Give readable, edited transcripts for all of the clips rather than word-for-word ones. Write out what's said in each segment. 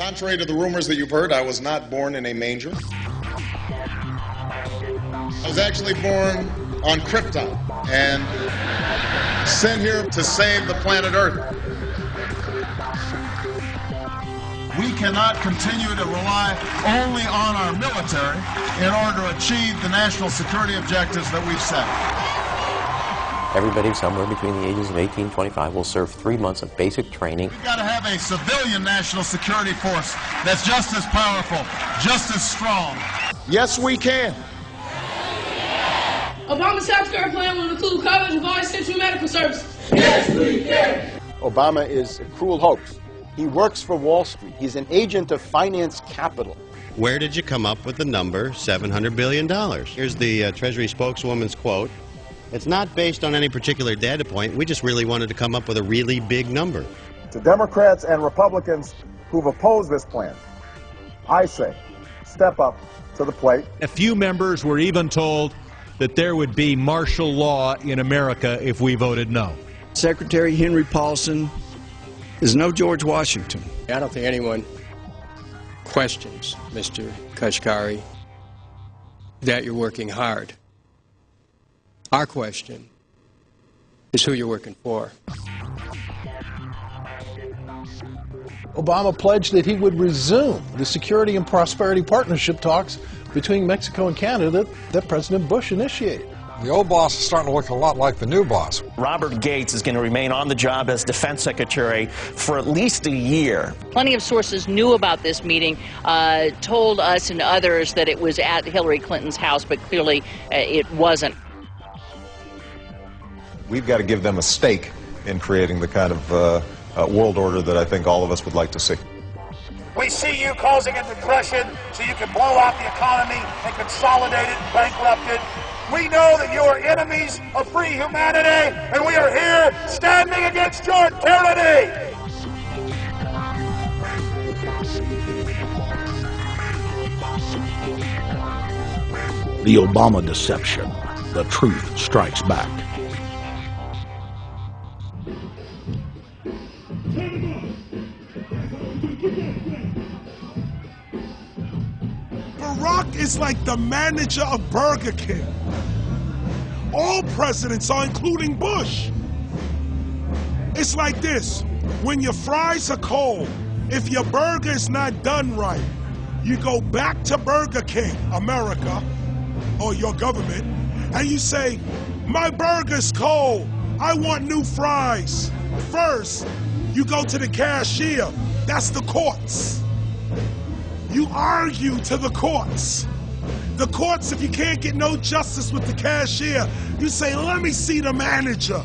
Contrary to the rumors that you've heard, I was not born in a manger. I was actually born on Krypton and sent here to save the planet Earth. We cannot continue to rely only on our military in order to achieve the national security objectives that we've set. Everybody somewhere between the ages of 18 and 25 will serve 3 months of basic training. We've got to have a civilian national security force that's just as powerful, just as strong. Yes, we can. Obama's healthcare plan will include coverage of all essential medical services. Yes, we can. Obama is a cruel hoax. He works for Wall Street. He's an agent of finance capital. Where did you come up with the number $700 billion? Here's the Treasury spokeswoman's quote. It's not based on any particular data point. We just really wanted to come up with a really big number. To Democrats and Republicans who've opposed this plan, I say, step up to the plate. A few members were even told that there would be martial law in America if we voted no. Secretary Henry Paulson is no George Washington. I don't think anyone questions, Mr. Kashkari, that you're working hard. Our question is who you're working for. Obama pledged that he would resume the Security and Prosperity Partnership talks between Mexico and Canada that President Bush initiated. The old boss is starting to look a lot like the new boss. Robert Gates is going to remain on the job as Defense Secretary for at least a year. Plenty of sources knew about this meeting, told us and others that it was at Hillary Clinton's house, but clearly it wasn't. We've got to give them a stake in creating the kind of world order that I think all of us would like to see. We see you causing a depression so you can blow out the economy and consolidate it and bankrupt it. We know that you are enemies of free humanity, and we are here standing against your tyranny. The Obama deception. The truth strikes back. Barack is like the manager of Burger King. All presidents are, including Bush. It's like this. When your fries are cold, if your burger is not done right, you go back to Burger King, America, or your government, and you say, my burger's cold. I want new fries. First, you go to the cashier. That's the courts. You argue to the courts. The courts, if you can't get no justice with the cashier, you say, let me see the manager.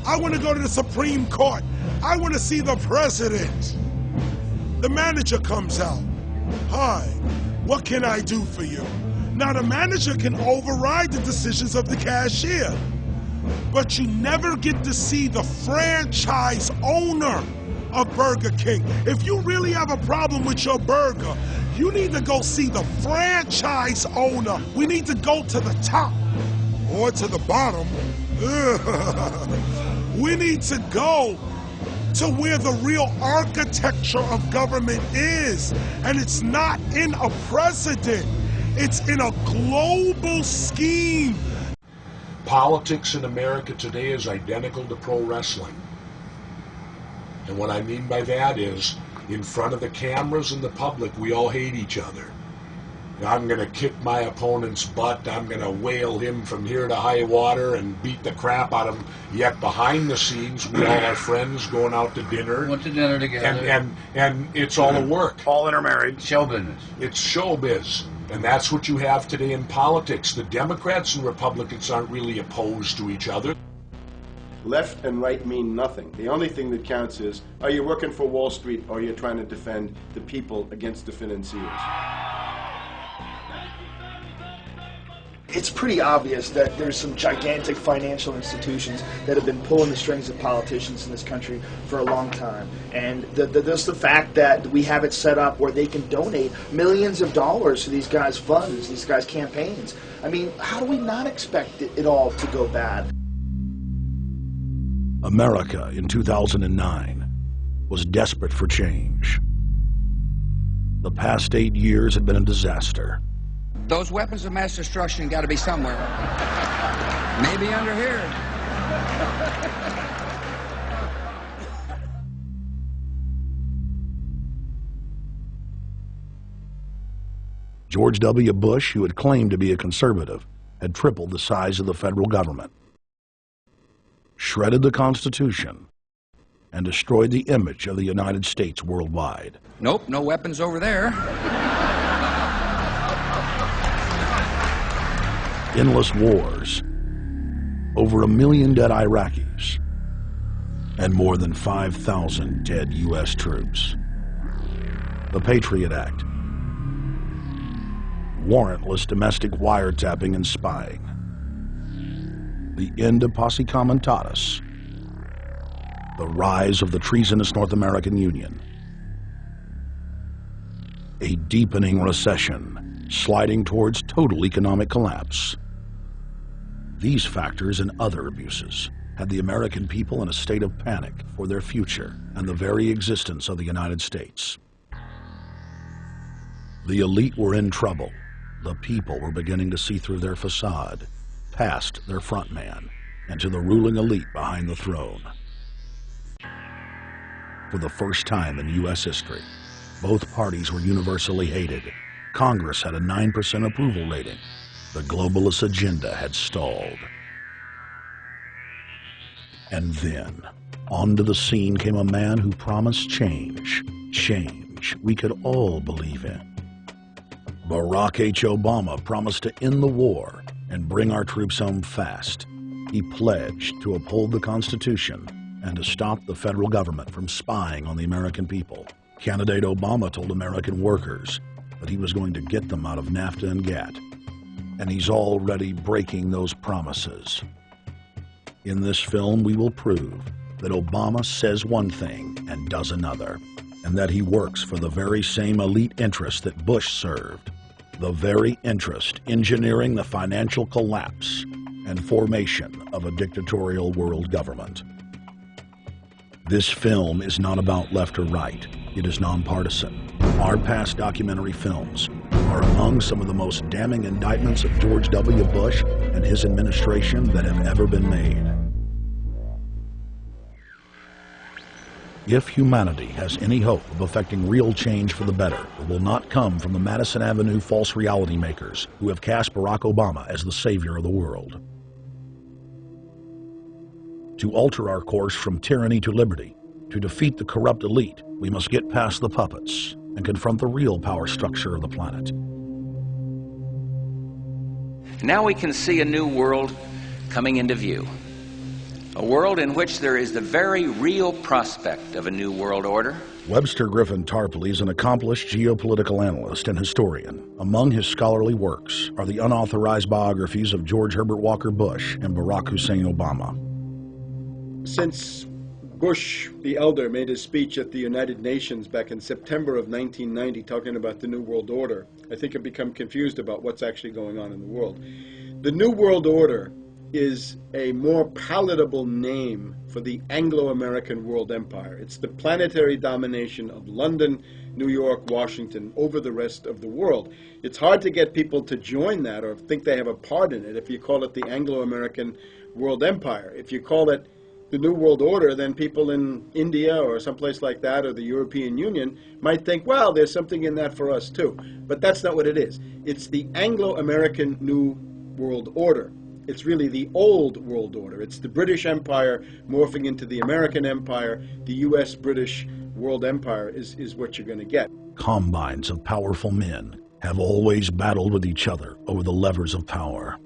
I want to go to the Supreme Court. I want to see the president. The manager comes out. Hi, what can I do for you? Now the manager can override the decisions of the cashier, but you never get to see the franchise owner of Burger King. If you really have a problem with your burger, you need to go see the franchise owner. We need to go to the top or to the bottom. We need to go to where the real architecture of government is. And it's not in a president. It's in a global scheme. Politics in America today is identical to pro wrestling. And what I mean by that is, in front of the cameras and the public, we all hate each other. I'm going to kick my opponent's butt. I'm going to whale him from here to high water and beat the crap out of him. Yet behind the scenes, we all are friends going out to dinner. Went to dinner together. And it's all a work. All intermarried. Show business. It's showbiz. And that's what you have today in politics. The Democrats and Republicans aren't really opposed to each other. Left and right mean nothing. The only thing that counts is, are you working for Wall Street or are you trying to defend the people against the financiers? It's pretty obvious that there's some gigantic financial institutions that have been pulling the strings of politicians in this country for a long time. And there's the fact that we have it set up where they can donate millions of dollars to these guys' funds, these guys' campaigns. I mean, how do we not expect it all to go bad? America in 2009 was desperate for change. The past 8 years had been a disaster. Those weapons of mass destruction got to be somewhere. Maybe under here. George W. Bush, who had claimed to be a conservative, had tripled the size of the federal government, shredded the Constitution, and destroyed the image of the United States worldwide. Nope, no weapons over there. Endless wars, over 1 million dead Iraqis, and more than 5,000 dead U.S. troops. The Patriot Act, warrantless domestic wiretapping and spying, the end of posse comitatus, the rise of the treasonous North American Union, a deepening recession sliding towards total economic collapse. These factors and other abuses had the American people in a state of panic for their future and the very existence of the United States. The elite were in trouble. The people were beginning to see through their facade, past their front man, and to the ruling elite behind the throne. For the first time in U.S. history, both parties were universally hated. Congress had a 9% approval rating. The globalist agenda had stalled. And then, onto the scene came a man who promised change. Change we could all believe in. Barack H. Obama promised to end the war and bring our troops home fast. He pledged to uphold the Constitution and to stop the federal government from spying on the American people. Candidate Obama told American workers that he was going to get them out of NAFTA and GATT, and he's already breaking those promises. In this film, we will prove that Obama says one thing and does another, and that he works for the very same elite interests that Bush served, the very interest engineering the financial collapse and formation of a dictatorial world government. This film is not about left or right. It is nonpartisan. Our past documentary films are among some of the most damning indictments of George W. Bush and his administration that have ever been made. If humanity has any hope of effecting real change for the better, it will not come from the Madison Avenue false reality makers who have cast Barack Obama as the savior of the world. To alter our course from tyranny to liberty, to defeat the corrupt elite, we must get past the puppets and confront the real power structure of the planet. Now we can see a new world coming into view. A world in which there is the very real prospect of a new world order. Webster Griffin Tarpley is an accomplished geopolitical analyst and historian. Among his scholarly works are the unauthorized biographies of George Herbert Walker Bush and Barack Hussein Obama. Since Bush the elder made his speech at the United Nations back in September of 1990 talking about the New World Order, I think I've become confused about what's actually going on in the world. The New World Order is a more palatable name for the Anglo-American world empire. It's the planetary domination of London, New York, Washington over the rest of the world. It's hard to get people to join that or think they have a part in it if you call it the Anglo-American world empire. If you call it the New World Order, then people in India or someplace like that or the European Union might think, well, there's something in that for us too. But that's not what it is. It's the Anglo-American New World Order. It's really the old world order. It's the British Empire morphing into the American Empire. The U.S.-British world empire is what you're going to get. Combines of powerful men have always battled with each other over the levers of power.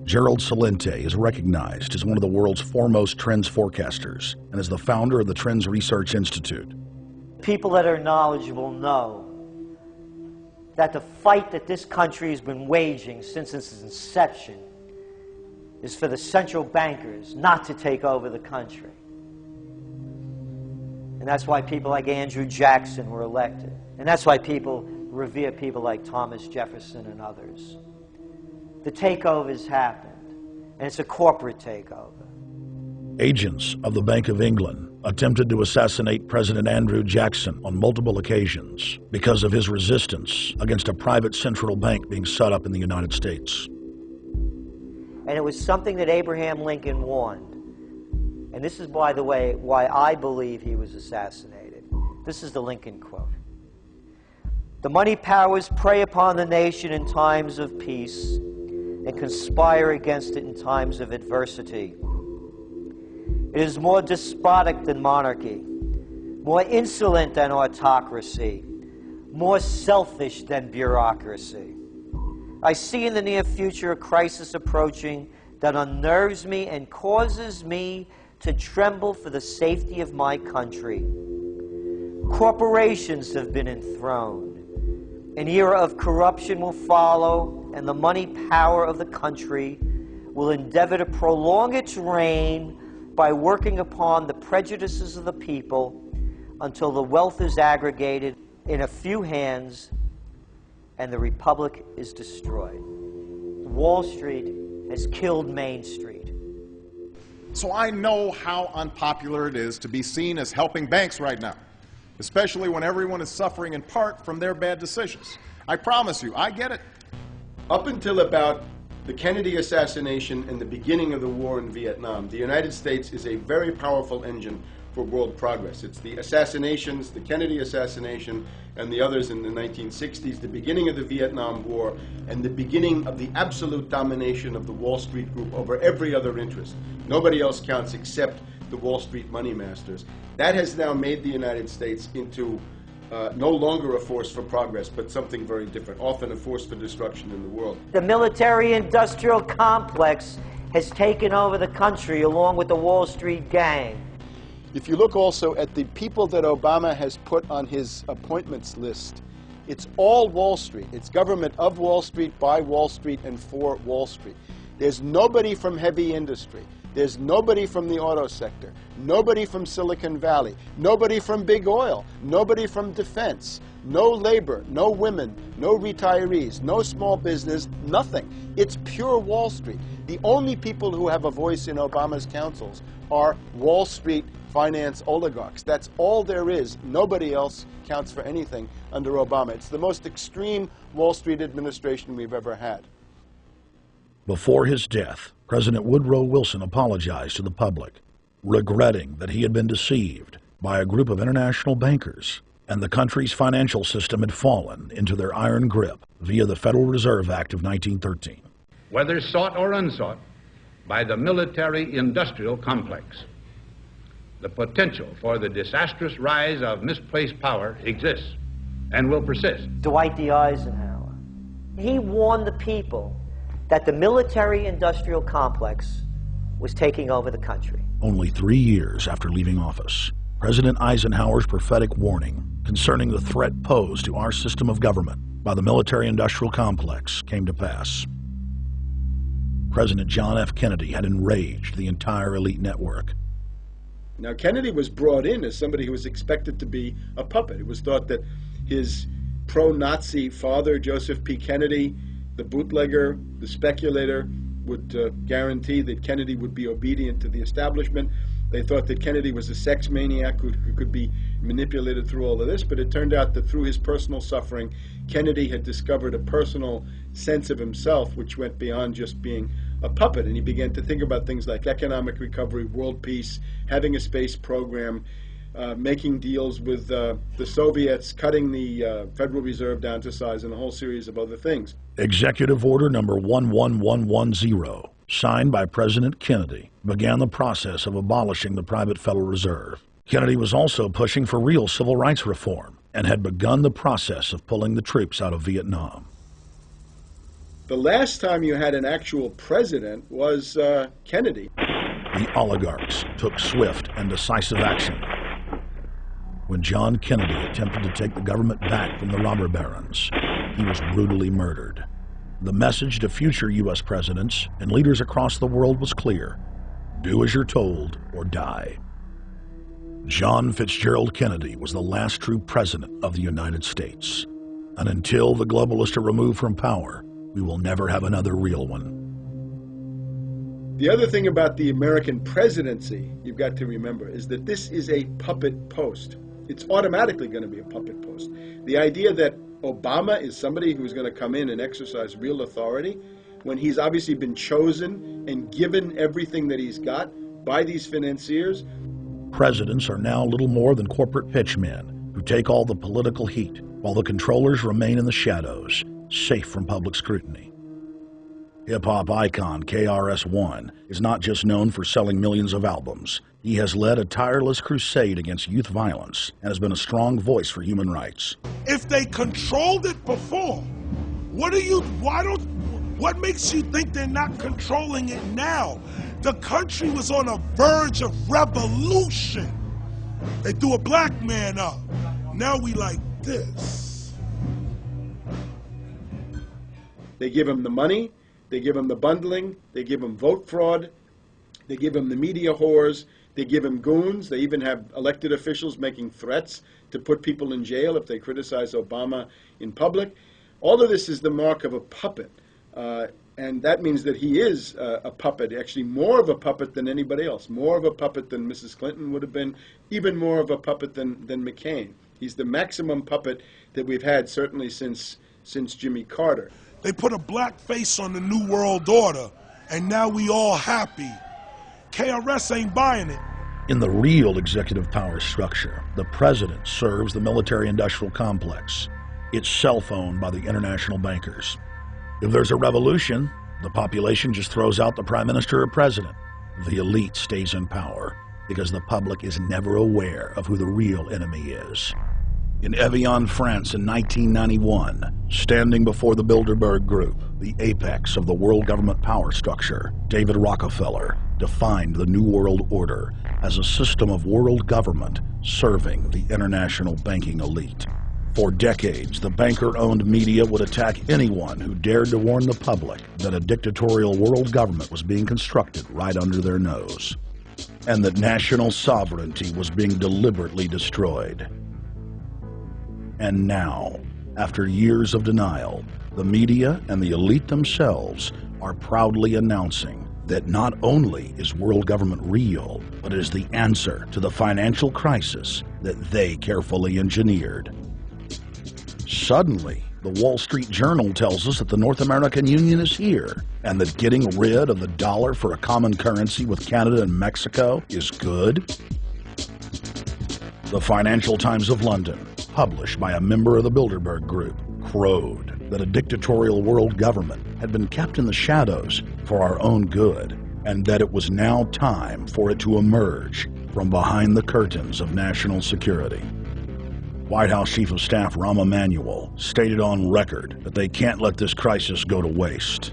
Gerald Celente is recognized as one of the world's foremost trends forecasters and is the founder of the Trends Research Institute. People that are knowledgeable know that the fight that this country has been waging since its inception is for the central bankers not to take over the country. And that's why people like Andrew Jackson were elected. And that's why people revere people like Thomas Jefferson and others. The takeover's happened, and it's a corporate takeover. Agents of the Bank of England attempted to assassinate President Andrew Jackson on multiple occasions because of his resistance against a private central bank being set up in the United States. And it was something that Abraham Lincoln warned. And this is, by the way, why I believe he was assassinated. This is the Lincoln quote. "The money powers prey upon the nation in times of peace and conspire against it in times of adversity. It is more despotic than monarchy, more insolent than autocracy, more selfish than bureaucracy. I see in the near future a crisis approaching that unnerves me and causes me to tremble for the safety of my country. Corporations have been enthroned. An era of corruption will follow, and the money power of the country will endeavor to prolong its reign by working upon the prejudices of the people until the wealth is aggregated in a few hands and the republic is destroyed. Wall Street has killed Main Street." So I know how unpopular it is to be seen as helping banks right now, especially when everyone is suffering in part from their bad decisions. I promise you, I get it. Up until about the Kennedy assassination and the beginning of the war in Vietnam, the United States is a very powerful engine for world progress. It's the assassinations, the Kennedy assassination, and the others in the 1960s, the beginning of the Vietnam War, and the beginning of the absolute domination of the Wall Street group over every other interest. Nobody else counts except the Wall Street money masters. That has now made the United States into no longer a force for progress, but something very different, often a force for destruction in the world. The military-industrial complex has taken over the country along with the Wall Street gang. If you look also at the people that Obama has put on his appointments list, it's all Wall Street. It's government of Wall Street, by Wall Street, and for Wall Street. There's nobody from heavy industry. There's nobody from the auto sector, nobody from Silicon Valley, nobody from big oil, nobody from defense, no labor, no women, no retirees, no small business, nothing. It's pure Wall Street. The only people who have a voice in Obama's councils are Wall Street finance oligarchs. That's all there is. Nobody else counts for anything under Obama. It's the most extreme Wall Street administration we've ever had. Before his death, President Woodrow Wilson apologized to the public, regretting that he had been deceived by a group of international bankers and the country's financial system had fallen into their iron grip via the Federal Reserve Act of 1913. Whether sought or unsought by the military-industrial complex, the potential for the disastrous rise of misplaced power exists and will persist. Dwight D. Eisenhower, he warned the people that the military-industrial complex was taking over the country. Only 3 years after leaving office, President Eisenhower's prophetic warning concerning the threat posed to our system of government by the military-industrial complex came to pass. President John F. Kennedy had enraged the entire elite network. Now, Kennedy was brought in as somebody who was expected to be a puppet. It was thought that his pro-Nazi father, Joseph P. Kennedy, the bootlegger, the speculator, would guarantee that Kennedy would be obedient to the establishment. They thought that Kennedy was a sex maniac who could be manipulated through all of this, but it turned out that through his personal suffering, Kennedy had discovered a personal sense of himself which went beyond just being a puppet, and he began to think about things like economic recovery, world peace, having a space program, making deals with the Soviets, cutting the Federal Reserve down to size, and a whole series of other things. Executive Order number 11110, signed by President Kennedy, began the process of abolishing the private Federal Reserve. Kennedy was also pushing for real civil rights reform and had begun the process of pulling the troops out of Vietnam. The last time you had an actual president was Kennedy. The oligarchs took swift and decisive action. When John Kennedy attempted to take the government back from the robber barons, he was brutally murdered. The message to future U.S. presidents and leaders across the world was clear: do as you're told or die. John Fitzgerald Kennedy was the last true president of the United States. And until the globalists are removed from power, we will never have another real one. The other thing about the American presidency you've got to remember is that this is a puppet post. It's automatically going to be a puppet post. The idea that Obama is somebody who's going to come in and exercise real authority when he's obviously been chosen and given everything that he's got by these financiers. Presidents are now little more than corporate pitchmen who take all the political heat, while the controllers remain in the shadows, safe from public scrutiny. Hip-hop icon KRS-One is not just known for selling millions of albums. He has led a tireless crusade against youth violence and has been a strong voice for human rights. If they controlled it before, what makes you think they're not controlling it now? The country was on a verge of revolution. They threw a black man up. Now we like this. They give him the money, they give him the bundling, they give him vote fraud, they give him the media whores, they give him goons, they even have elected officials making threats to put people in jail if they criticize Obama in public. All of this is the mark of a puppet. And that means that he is a puppet, actually more of a puppet than anybody else, more of a puppet than Mrs. Clinton would have been, even more of a puppet than McCain. He's the maximum puppet that we've had certainly since Jimmy Carter. They put a black face on the New World Order, and now we all happy. KRS ain't buying it. In the real executive power structure, the president serves the military-industrial complex. It's self-owned by the international bankers. If there's a revolution, the population just throws out the prime minister or president. The elite stays in power because the public is never aware of who the real enemy is. In Evian, France in 1991, standing before the Bilderberg Group, the apex of the world government power structure, David Rockefeller defined the New World Order as a system of world government serving the international banking elite. For decades, the banker-owned media would attack anyone who dared to warn the public that a dictatorial world government was being constructed right under their nose, and that national sovereignty was being deliberately destroyed. And now, after years of denial, the media and the elite themselves are proudly announcing that not only is world government real, but is the answer to the financial crisis that they carefully engineered. Suddenly, the Wall Street Journal tells us that the North American Union is here, and that getting rid of the dollar for a common currency with Canada and Mexico is good. The Financial Times of London, published by a member of the Bilderberg Group, crowed that a dictatorial world government had been kept in the shadows for our own good, and that it was now time for it to emerge from behind the curtains of national security. White House Chief of Staff Rahm Emanuel stated on record that they can't let this crisis go to waste.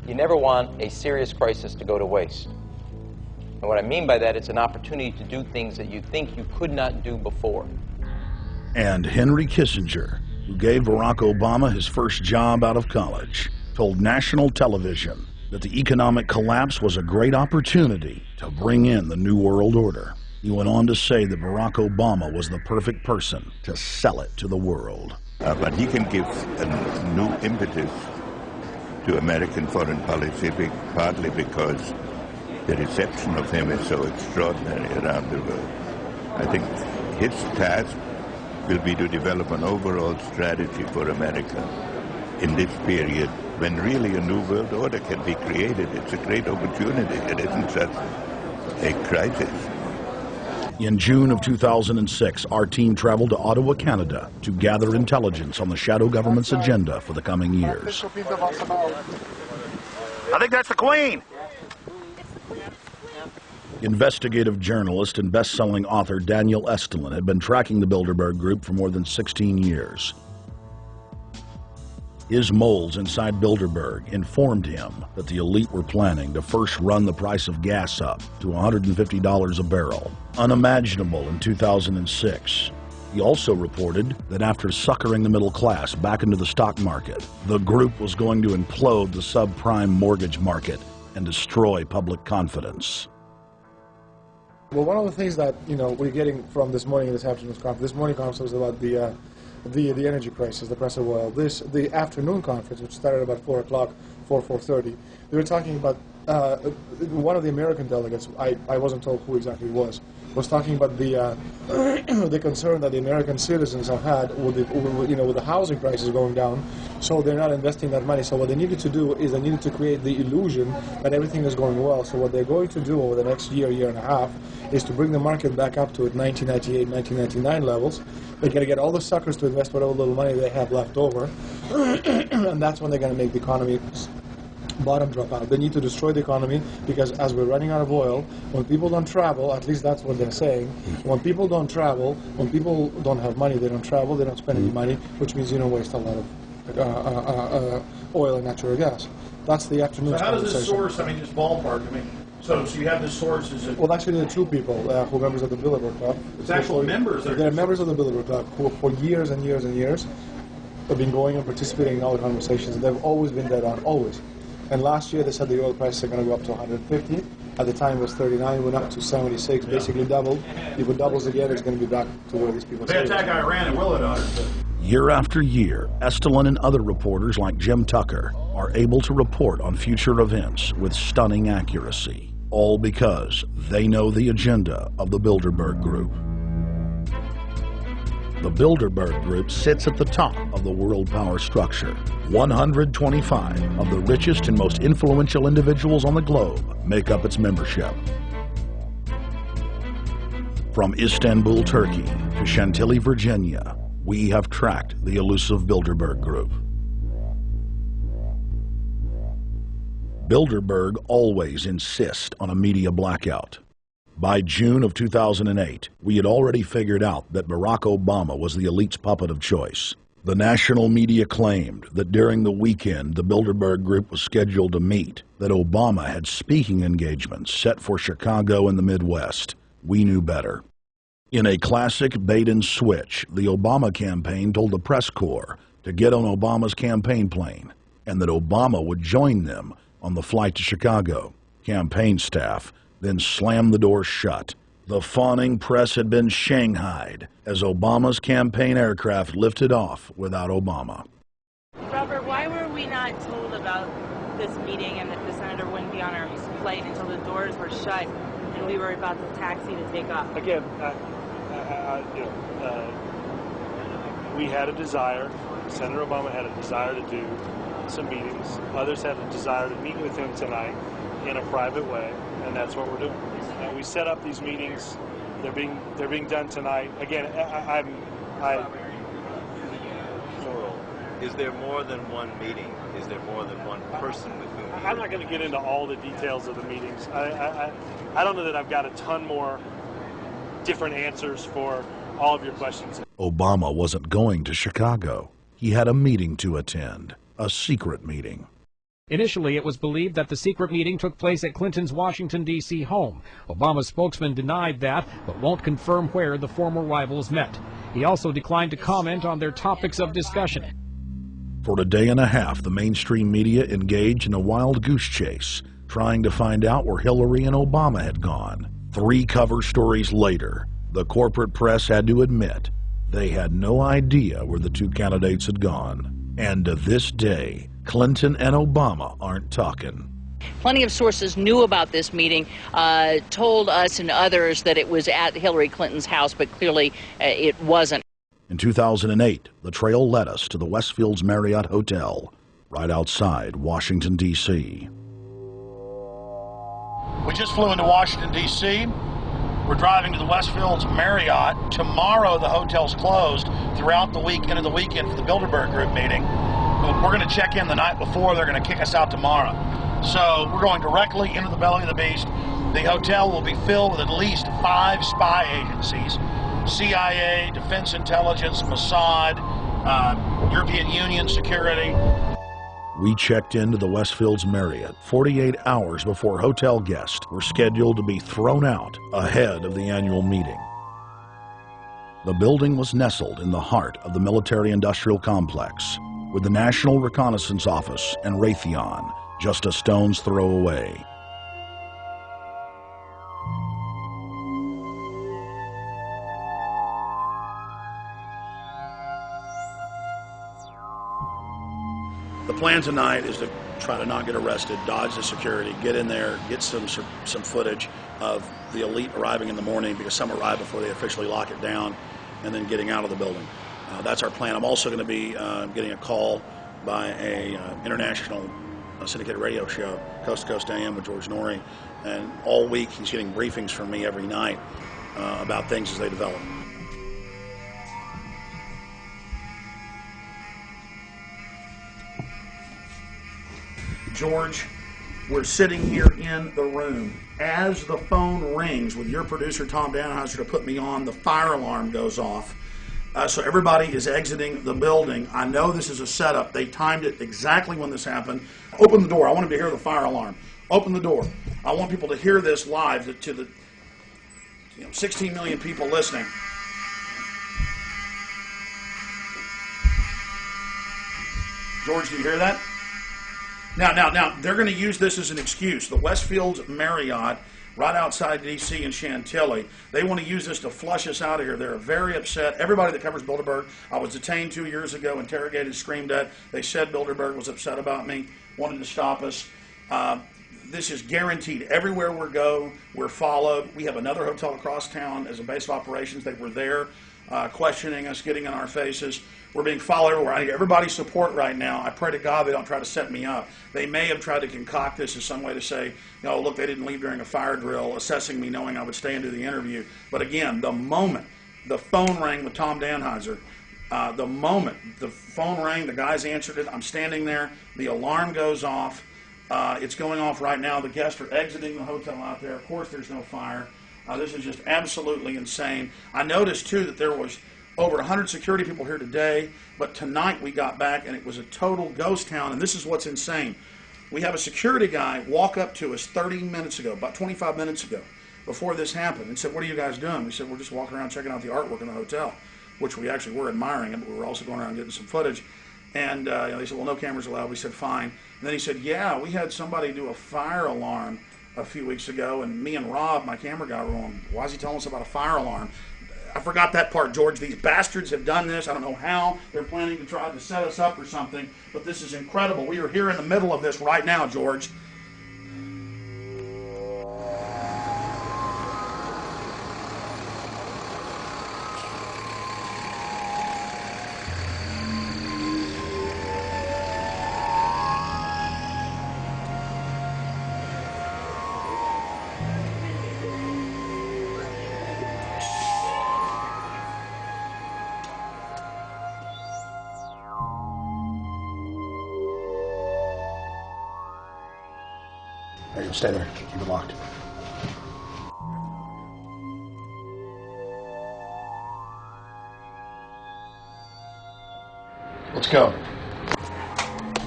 You never want a serious crisis to go to waste. And what I mean by that, it's an opportunity to do things that you think you could not do before. And Henry Kissinger, who gave Barack Obama his first job out of college, told national television that the economic collapse was a great opportunity to bring in the New World Order. He went on to say that Barack Obama was the perfect person to sell it to the world. But he can give a new impetus to American foreign policy, partly because the reception of him is so extraordinary around the world. I think his task will be to develop an overall strategy for America in this period when really a new world order can be created. It's a great opportunity. It isn't just a crisis. In June of 2006, our team traveled to Ottawa, Canada, to gather intelligence on the shadow government's agenda for the coming years. I think that's the Queen. Investigative journalist and best-selling author Daniel Estulin had been tracking the Bilderberg Group for more than 16 years. His moles inside Bilderberg informed him that the elite were planning to first run the price of gas up to $150 a barrel, unimaginable in 2006. He also reported that after suckering the middle class back into the stock market, the group was going to implode the subprime mortgage market and destroy public confidence. Well, one of the things that we're getting from this afternoon's conference, this morning conference was about the energy crisis, the price of oil. The afternoon conference, which started about 4 o'clock, 4:30, they were talking about one of the American delegates, I wasn't told who exactly it was talking about the the concern that the American citizens have had with the housing prices going down, so they're not investing that money. So what they needed to do is they needed to create the illusion that everything is going well. So what they're going to do over the next year and a half is to bring the market back up to 1998, 1999 levels. They're going to get all the suckers to invest whatever little money they have left over, and that's when they're going to make the economy bottom drop out. They need to destroy the economy because as we're running out of oil, when people don't travel, at least that's what they're saying, when people don't travel, when people don't have money, they don't travel, they don't spend any money, which means you don't waste a lot of oil and natural gas. That's the afternoon. So how does this source, I mean, just ballpark, I mean, so you have this source, is it? Well, actually, there are two people who are members of the Bilderberg Club. It's actual members? They're members of the Bilderberg Club who for years and years and years have been going and participating in all the conversations. They've always been dead on, always. And last year they said the oil prices are going to go up to 150. At the time it was 39, went up to 76, basically doubled. If it doubles again, it's going to be back to where these people They attack Iran and will it, Year after year, Estelin and other reporters like Jim Tucker are able to report on future events with stunning accuracy, all because they know the agenda of the Bilderberg Group. The Bilderberg Group sits at the top of the world power structure. 125 of the richest and most influential individuals on the globe make up its membership. From Istanbul, Turkey to Chantilly, Virginia, we have tracked the elusive Bilderberg Group. Bilderberg always insist on a media blackout. By June of 2008, we had already figured out that Barack Obama was the elite's puppet of choice. The national media claimed that during the weekend the Bilderberg Group was scheduled to meet, that Obama had speaking engagements set for Chicago and the Midwest. We knew better. In a classic bait and switch, the Obama campaign told the press corps to get on Obama's campaign plane and that Obama would join them on the flight to Chicago. Campaign staff then slammed the door shut. The fawning press had been shanghaied as Obama's campaign aircraft lifted off without Obama. Robert, why were we not told about this meeting and that the senator wouldn't be on our flight until the doors were shut and we were about to taxi to take off? Again, we had a desire, Senator Obama had a desire to do some meetings. Others had a desire to meet with him tonight in a private way, and that's what we're doing. We set up these meetings. They're being done tonight. Again, plural. Is there more than one meeting? Is there more than one person with whom? I'm not going to get into all the details of the meetings. I don't know that I've got a ton more different answers for all of your questions. Obama wasn't going to Chicago. He had a meeting to attend, a secret meeting. Initially, it was believed that the secret meeting took place at Clinton's Washington, D.C. home. Obama's spokesman denied that, but won't confirm where the former rivals met. He also declined to comment on their topics of discussion. For a day and a half, the mainstream media engaged in a wild goose chase, trying to find out where Hillary and Obama had gone. 3 cover stories later, the corporate press had to admit they had no idea where the 2 candidates had gone. And to this day, Clinton and Obama aren't talking. Plenty of sources knew about this meeting, told us and others that it was at Hillary Clinton's house, but clearly it wasn't. In 2008, the trail led us to the Westfields Marriott Hotel, right outside Washington, D.C. We just flew into Washington, D.C. We're driving to the Westfields Marriott. Tomorrow, the hotel's closed throughout the week into the weekend for the Bilderberg Group meeting. We're going to check in the night before. They're going to kick us out tomorrow. So we're going directly into the belly of the beast. The hotel will be filled with at least 5 spy agencies: CIA, Defense Intelligence, Mossad, European Union security. We checked into the Westfields Marriott 48 hours before hotel guests were scheduled to be thrown out ahead of the annual meeting. The building was nestled in the heart of the military-industrial complex, with the National Reconnaissance Office and Raytheon just a stone's throw away. The plan tonight is to try to not get arrested, dodge the security, get in there, get some footage of the elite arriving in the morning, because some arrive before they officially lock it down, and then getting out of the building. That's our plan. I'm also going to be getting a call by a international syndicated radio show, Coast to Coast AM with George Norrie, and all week he's getting briefings from me every night about things as they develop. George, we're sitting here in the room. As the phone rings with your producer, Tom Danhauser, to put me on, the fire alarm goes off. So everybody is exiting the building. I know this is a setup. They timed it exactly when this happened. Open the door. I want them to hear the fire alarm. Open the door. I want people to hear this live to the 16 million people listening. George, do you hear that? Now, they're going to use this as an excuse. The Westfield Marriott, right outside D.C. in Chantilly, they want to use this to flush us out of here. They're very upset. Everybody that covers Bilderberg, I was detained 2 years ago, interrogated, screamed at. They said Bilderberg was upset about me, wanted to stop us. This is guaranteed. Everywhere we go, we're followed. We have another hotel across town as a base of operations. They were there questioning us, getting in our faces. We're being followed everywhere. I need everybody's support right now. I pray to God they don't try to set me up. They may have tried to concoct this as some way to say, look, they didn't leave during a fire drill, assessing me knowing I would stay and do the interview. But again, the moment the phone rang with Tom Danhauser, the moment the phone rang, the guys answered it, I'm standing there, the alarm goes off. It's going off right now. The guests are exiting the hotel out there. Of course, there's no fire. This is just absolutely insane. I noticed, too, that there was over 100 security people here today, but tonight we got back and it was a total ghost town, and this is what's insane. We have a security guy walk up to us 30 minutes ago, about 25 minutes ago, before this happened, and said, "What are you guys doing?" We said, "We're just walking around checking out the artwork in the hotel," which we actually were admiring it, but we were also going around getting some footage. And they said, "Well, no cameras allowed." We said, "Fine." And then he said, "Yeah, we had somebody do a fire alarm a few weeks ago, and me and Rob, my camera guy, were on, why is he telling us about a fire alarm?" I forgot that part, George. These bastards have done this. I don't know how. They're planning to try to set us up or something, but this is incredible. We are here in the middle of this right now, George. There you go, stay there, keep it locked. Let's go.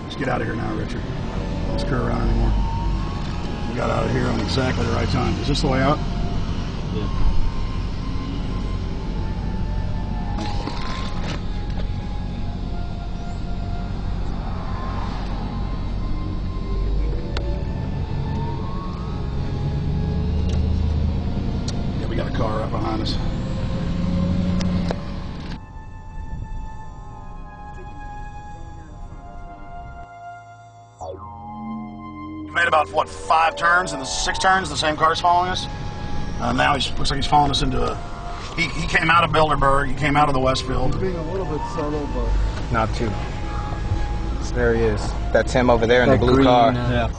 Let's get out of here now, Richard. Don't screw around anymore. We got out of here on exactly the right time. Is this the way out? Yeah. We got a car right behind us. We made about, what, 5 turns and 6 turns, the same car's following us. Now he looks like he's following us into a... He came out of Bilderberg, he came out of the Westfield. Being a little bit subtle, but... Not too. There he is. That's him over there in the blue green car. Yeah.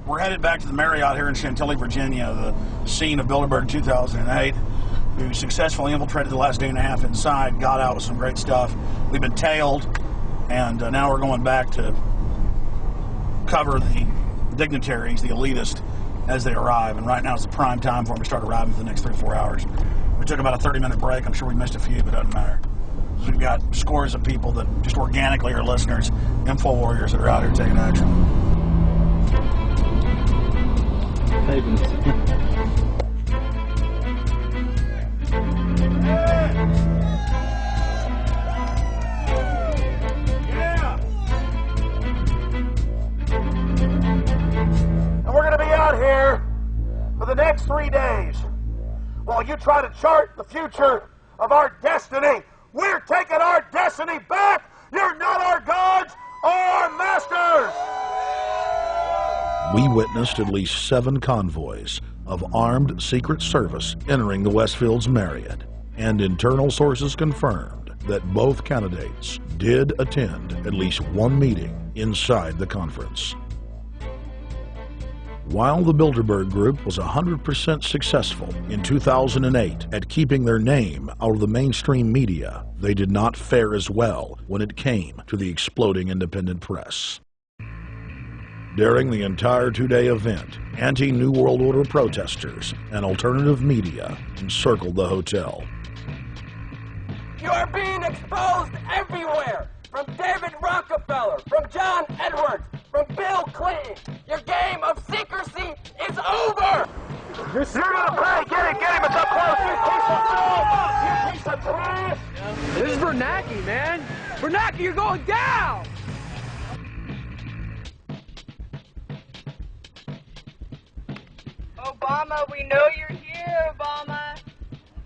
We're headed back to the Marriott here in Chantilly, Virginia, the scene of Bilderberg 2008. We successfully infiltrated the last day and a half inside, got out with some great stuff. We've been tailed, and now we're going back to cover the dignitaries, the elitists, as they arrive. And right now is the prime time for them to start arriving for the next 3 or 4 hours. We took about a 30-minute break. I'm sure we missed a few, but it doesn't matter. We've got scores of people that just organically are listeners, info warriors that are out here taking action. next 3 days, while you try to chart the future of our destiny, we're taking our destiny back. You're not our gods or our masters. We witnessed at least 7 convoys of armed Secret Service entering the Westfield's Marriott, and internal sources confirmed that both candidates did attend at least one meeting inside the conference. While the Bilderberg Group was 100% successful in 2008 at keeping their name out of the mainstream media, they did not fare as well when it came to the exploding independent press. During the entire 2-day event, anti-New World Order protesters and alternative media encircled the hotel. You are being exposed everywhere! From David Rockefeller, from John Edwards, from Bill Clinton. Your game of secrecy is over! You're gonna pay! Get him! It's up close! You piece of trash! This is Bernanke, man! Bernanke, you're going down! Obama, we know you're here, Obama.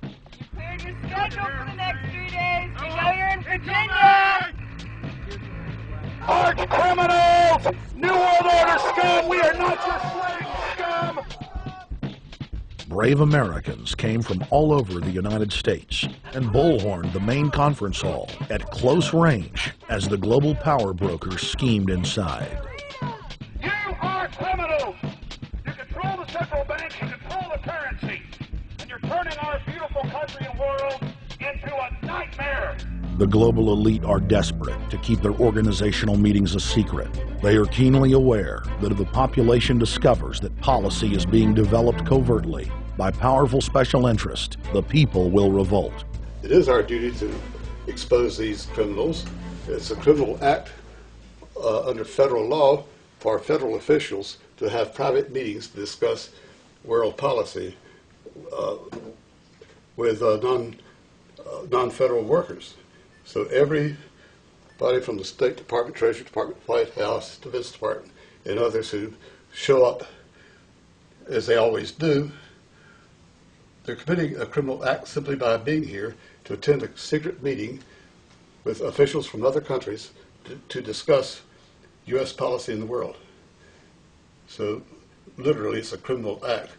You cleared your schedule for the next 3 days. We know you're in Virginia. Arch criminals! New World Order scum! We are not your slave scum! Brave Americans came from all over the United States and bullhorned the main conference hall at close range as the global power brokers schemed inside. You are criminals! You control the central banks, you control the currency, and you're turning our beautiful country and world into a nightmare! The global elite are desperate to keep their organizational meetings a secret. They are keenly aware that if the population discovers that policy is being developed covertly by powerful special interest, the people will revolt. It is our duty to expose these criminals. It's a criminal act under federal law for federal officials to have private meetings to discuss world policy with non-federal workers. So everybody from the State Department, Treasury Department, White House, Defense Department, and others who show up, as they always do, they're committing a criminal act simply by being here to attend a secret meeting with officials from other countries to discuss U.S. policy in the world. So literally it's a criminal act.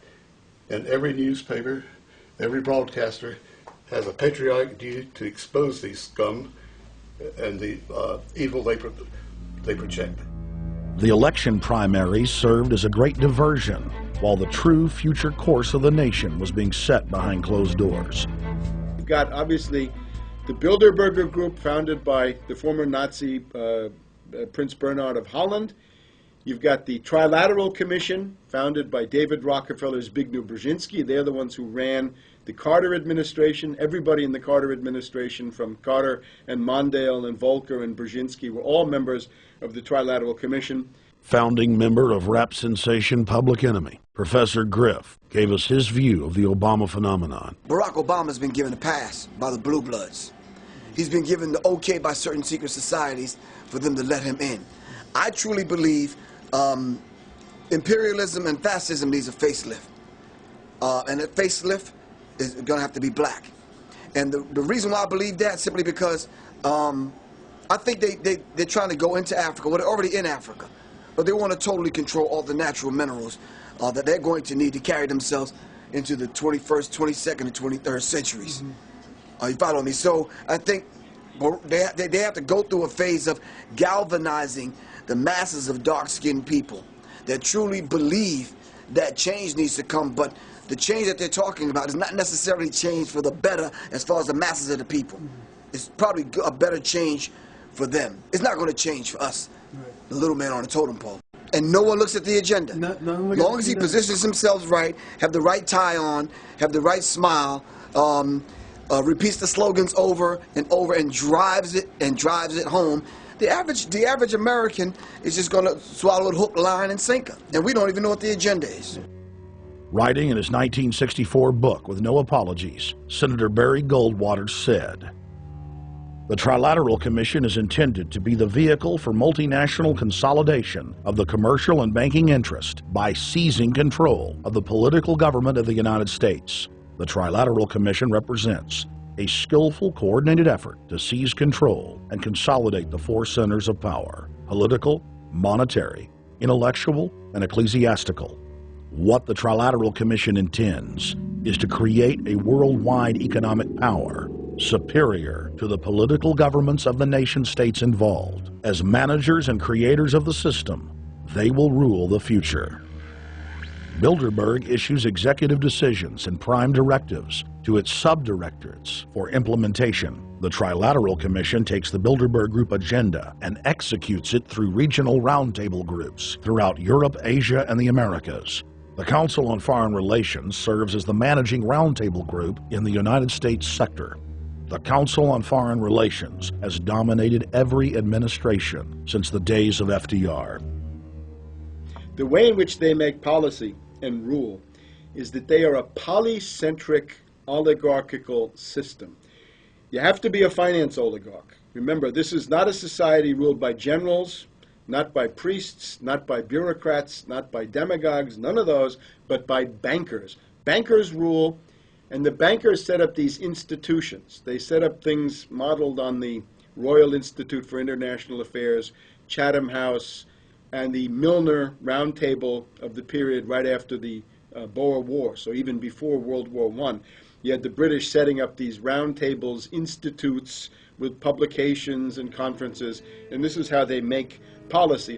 And every newspaper, every broadcaster has a patriotic duty to expose these scum and the evil they project. The election primaries served as a great diversion, while the true future course of the nation was being set behind closed doors. You've got, obviously, the Bilderberger Group, founded by the former Nazi Prince Bernhard of Holland. You've got the Trilateral Commission, founded by David Rockefeller's Zbigniew Brzezinski. They're the ones who ran the Carter administration. Everybody in the Carter administration, from Carter and Mondale and Volcker and Brzezinski, were all members of the Trilateral Commission. Founding member of rap sensation Public Enemy, Professor Griff, gave us his view of the Obama phenomenon. Barack Obama's been given a pass by the Blue Bloods. He's been given the okay by certain secret societies for them to let him in. I truly believe imperialism and fascism needs a facelift. And that facelift is going to have to be black. And the reason why I believe that, simply because I think they're trying to go into Africa. Well, they're already in Africa. But they want to totally control all the natural minerals that they're going to need to carry themselves into the 21st, 22nd, and 23rd centuries. You follow me? So I think they have to go through a phase of galvanizing the masses of dark-skinned people that truly believe that change needs to come, but the change that they're talking about is not necessarily change for the better as far as the masses of the people. It's probably a better change for them. It's not going to change for us, the little man on the totem pole. And no one looks at the agenda. As long as he positions himself right, have the right tie on, have the right smile, repeats the slogans over and over and drives it home, the average American is just going to swallow it hook, line, and sinker. And we don't even know what the agenda is. Writing in his 1964 book, With No Apologies, Senator Barry Goldwater said, The Trilateral Commission is intended to be the vehicle for multinational consolidation of the commercial and banking interest by seizing control of the political government of the United States. The Trilateral Commission represents a skillful, coordinated effort to seize control and consolidate the four centers of power: political, monetary, intellectual, and ecclesiastical. What the Trilateral Commission intends is to create a worldwide economic power superior to the political governments of the nation-states involved. As managers and creators of the system, they will rule the future. Bilderberg issues executive decisions and prime directives to its subdirectorates for implementation. The Trilateral Commission takes the Bilderberg Group agenda and executes it through regional roundtable groups throughout Europe, Asia, and the Americas. The Council on Foreign Relations serves as the managing roundtable group in the United States sector. The Council on Foreign Relations has dominated every administration since the days of FDR. The way in which they make policy and rule is that they are a polycentric oligarchical system. You have to be a finance oligarch. Remember, this is not a society ruled by generals, not by priests, not by bureaucrats, not by demagogues, none of those, but by bankers. Bankers rule, and the bankers set up these institutions. They set up things modeled on the Royal Institute for International Affairs, Chatham House, and the Milner Round Table of the period right after the Boer War, so even before World War I. You had the British setting up these round tables, institutes with publications and conferences, and this is how they make policy.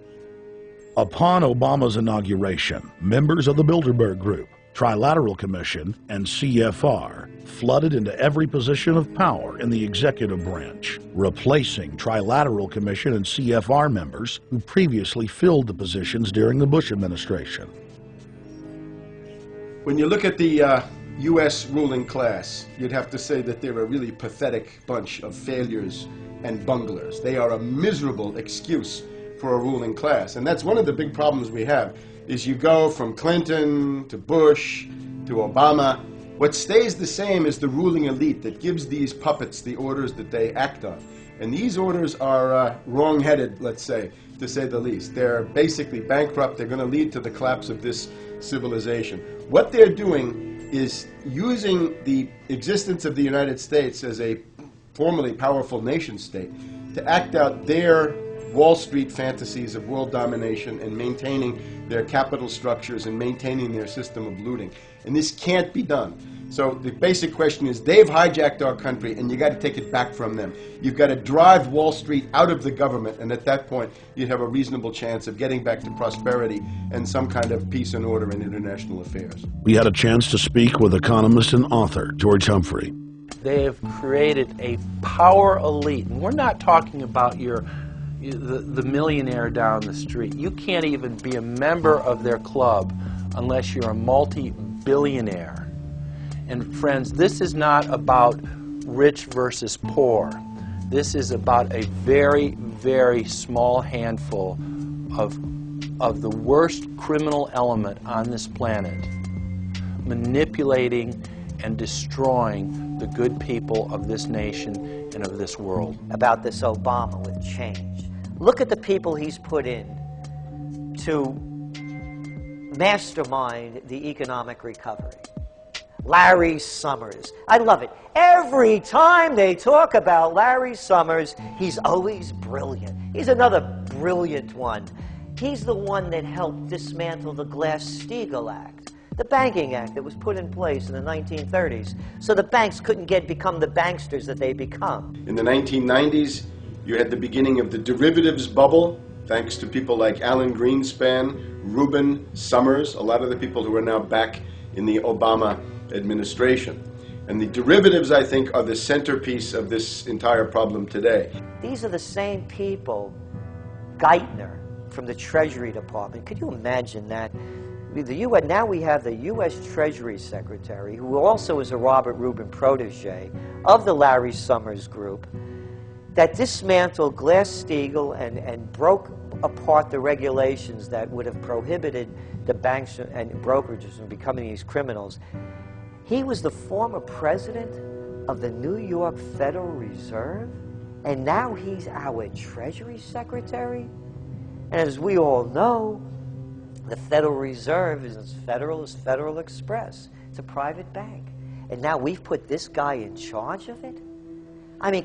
Upon Obama's inauguration, members of the Bilderberg Group, Trilateral Commission, and CFR flooded into every position of power in the executive branch, replacing Trilateral Commission and CFR members who previously filled the positions during the Bush administration. When you look at the U.S. ruling class, you'd have to say that they're a really pathetic bunch of failures and bunglers. They are a miserable excuse for a ruling class. And that's one of the big problems we have, is you go from Clinton to Bush to Obama. What stays the same is the ruling elite that gives these puppets the orders that they act on. And these orders are wrong-headed, let's say, to say the least. They're basically bankrupt. They're going to lead to the collapse of this civilization. What they're doing is using the existence of the United States as a formerly powerful nation state to act out their Wall Street fantasies of world domination and maintaining their capital structures and maintaining their system of looting. And this can't be done. So the basic question is, they've hijacked our country, and you got to take it back from them. You've got to drive Wall Street out of the government, and at that point you'd have a reasonable chance of getting back to prosperity and some kind of peace and order in international affairs. We had a chance to speak with economist and author George Humphrey. They have created a power elite, and we're not talking about the millionaire down the street. You can't even be a member of their club unless you're a multi-billionaire. And friends, this is not about rich versus poor. This is about a very, very small handful of the worst criminal element on this planet, manipulating and destroying the good people of this nation and of this world. About this Obama with change. Look at the people he's put in to mastermind the economic recovery. Larry Summers. I love it. Every time they talk about Larry Summers, he's always brilliant. He's another brilliant one. He's the one that helped dismantle the Glass-Steagall Act, the banking act that was put in place in the 1930s, so the banks couldn't become the banksters that they become. In the 1990s, you had the beginning of the derivatives bubble, thanks to people like Alan Greenspan, Rubin, Summers, a lot of the people who are now back in the Obama administration. And the derivatives, I think, are the centerpiece of this entire problem today. These are the same people, Geithner from the Treasury Department. Could you imagine that? Now we have the U.S. Treasury Secretary, who also is a Robert Rubin protege of the Larry Summers Group, that dismantled Glass-Steagall and broke apart the regulations that would have prohibited the banks and brokerages from becoming these criminals. He was the former president of the New York Federal Reserve. And now he's our Treasury Secretary? And as we all know, the Federal Reserve is as federal as Federal Express. It's a private bank. And now we've put this guy in charge of it? I mean,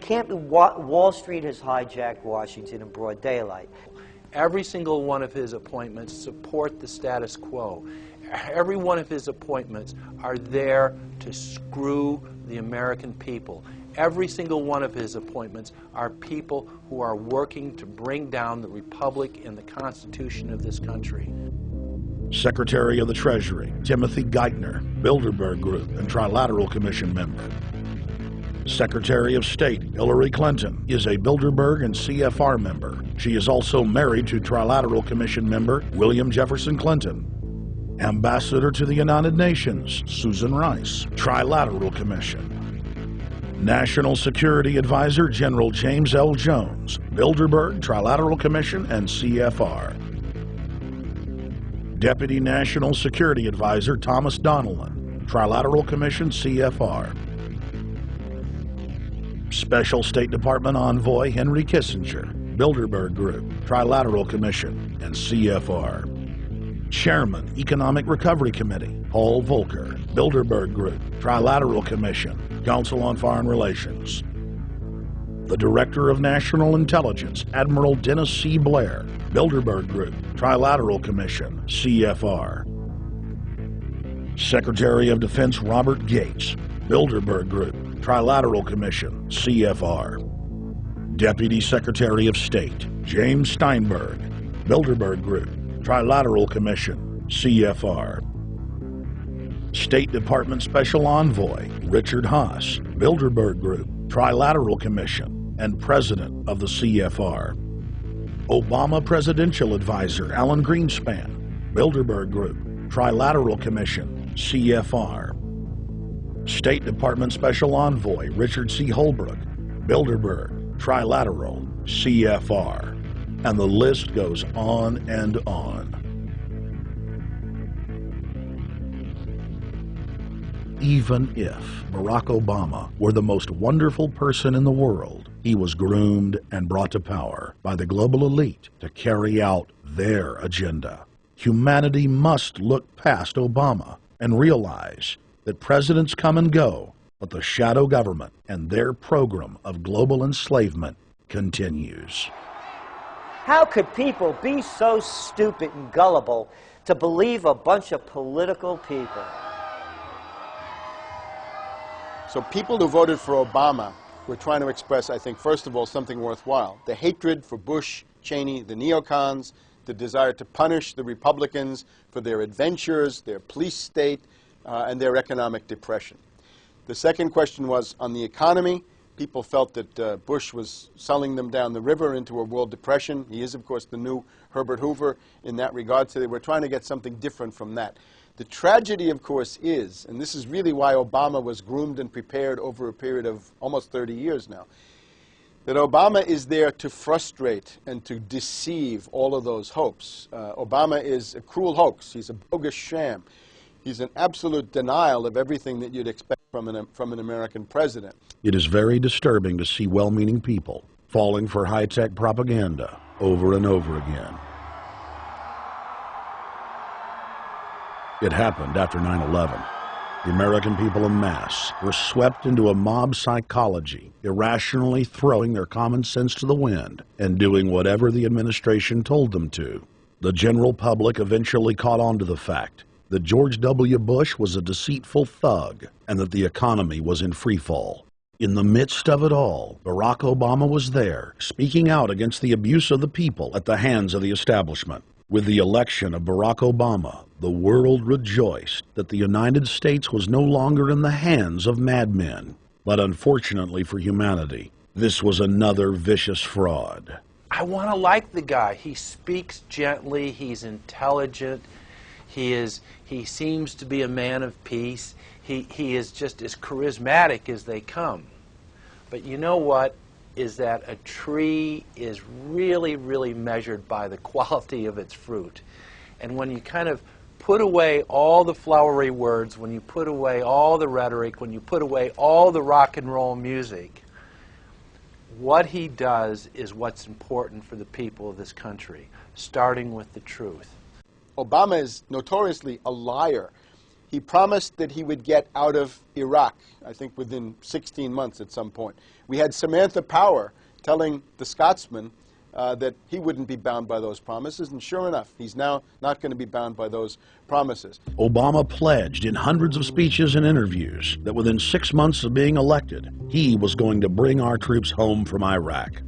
Wall Street has hijacked Washington in broad daylight. Every single one of his appointments support the status quo. Every one of his appointments are there to screw the American people. Every single one of his appointments are people who are working to bring down the Republic and the Constitution of this country. Secretary of the Treasury, Timothy Geithner, Bilderberg Group and Trilateral Commission member. Secretary of State, Hillary Clinton, is a Bilderberg and CFR member. She is also married to Trilateral Commission member William Jefferson Clinton. Ambassador to the United Nations, Susan Rice, Trilateral Commission. National Security Advisor General James L. Jones, Bilderberg, Trilateral Commission, and CFR. Deputy National Security Advisor Thomas Donilon, Trilateral Commission, CFR. Special State Department Envoy Henry Kissinger, Bilderberg Group, Trilateral Commission, and CFR. Chairman, Economic Recovery Committee, Paul Volcker, Bilderberg Group, Trilateral Commission, Council on Foreign Relations. The Director of National Intelligence, Admiral Dennis C. Blair, Bilderberg Group, Trilateral Commission, CFR. Secretary of Defense Robert Gates, Bilderberg Group, Trilateral Commission, CFR. Deputy Secretary of State, James Steinberg, Bilderberg Group, Trilateral Commission, CFR. State Department Special Envoy Richard Haas, Bilderberg Group, Trilateral Commission, and President of the CFR. Obama Presidential Advisor Alan Greenspan, Bilderberg Group, Trilateral Commission, CFR. State Department Special Envoy Richard C. Holbrooke, Bilderberg, Trilateral, CFR. And the list goes on and on. Even if Barack Obama were the most wonderful person in the world, he was groomed and brought to power by the global elite to carry out their agenda. Humanity must look past Obama and realize that presidents come and go, but the shadow government and their program of global enslavement continues. How could people be so stupid and gullible to believe a bunch of political people? So people who voted for Obama were trying to express, I think, first of all, something worthwhile. The hatred for Bush, Cheney, the neocons, the desire to punish the Republicans for their adventures, their police state, and their economic depression. The second question was on the economy. People felt that Bush was selling them down the river into a world depression. He is, of course, the new Herbert Hoover in that regard, so they were trying to get something different from that. The tragedy, of course, is, and this is really why Obama was groomed and prepared over a period of almost 30 years now, that Obama is there to frustrate and to deceive all of those hopes. Obama is a cruel hoax. He's a bogus sham. He's an absolute denial of everything that you'd expect from an American president. It is very disturbing to see well-meaning people falling for high-tech propaganda over and over again. It happened after 9/11. The American people en masse were swept into a mob psychology, irrationally throwing their common sense to the wind and doing whatever the administration told them to. The general public eventually caught on to the fact that George W. Bush was a deceitful thug and that the economy was in free fall. In the midst of it all, Barack Obama was there, speaking out against the abuse of the people at the hands of the establishment. With the election of Barack Obama, the world rejoiced that the United States was no longer in the hands of madmen. But unfortunately for humanity, this was another vicious fraud. I want to like the guy. He speaks gently, he's intelligent, he seems to be a man of peace. He is just as charismatic as they come. But you know what? Is that a tree is really, really measured by the quality of its fruit. And when you kind of put away all the flowery words, when you put away all the rhetoric, when you put away all the rock and roll music, What he does is what's important for the people of this country, starting with the truth. Obama is notoriously a liar. He promised that he would get out of Iraq, I think within 16 months at some point. We had Samantha Power telling the Scotsman that he wouldn't be bound by those promises, and sure enough, he's now not going to be bound by those promises. Obama pledged in hundreds of speeches and interviews that within 6 months of being elected, he was going to bring our troops home from Iraq.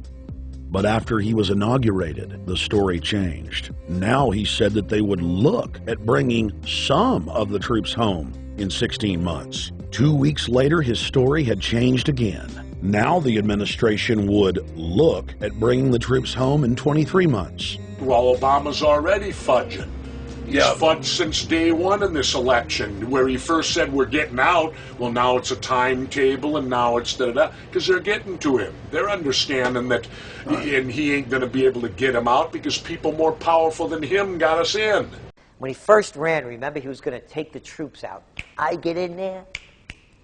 But after he was inaugurated, the story changed. Now he said that they would look at bringing some of the troops home in 16 months. 2 weeks later, his story had changed again. Now the administration would look at bringing the troops home in 23 months. Well, Obama's already fudging. He's fudged since day one in this election, where he first said we're getting out. Well, now it's a timetable, and now it's da-da-da, because they're getting to him. They're understanding that, and he ain't going to be able to get him out because people more powerful than him got us in. When he first ran, remember, he was going to take the troops out. I get in there,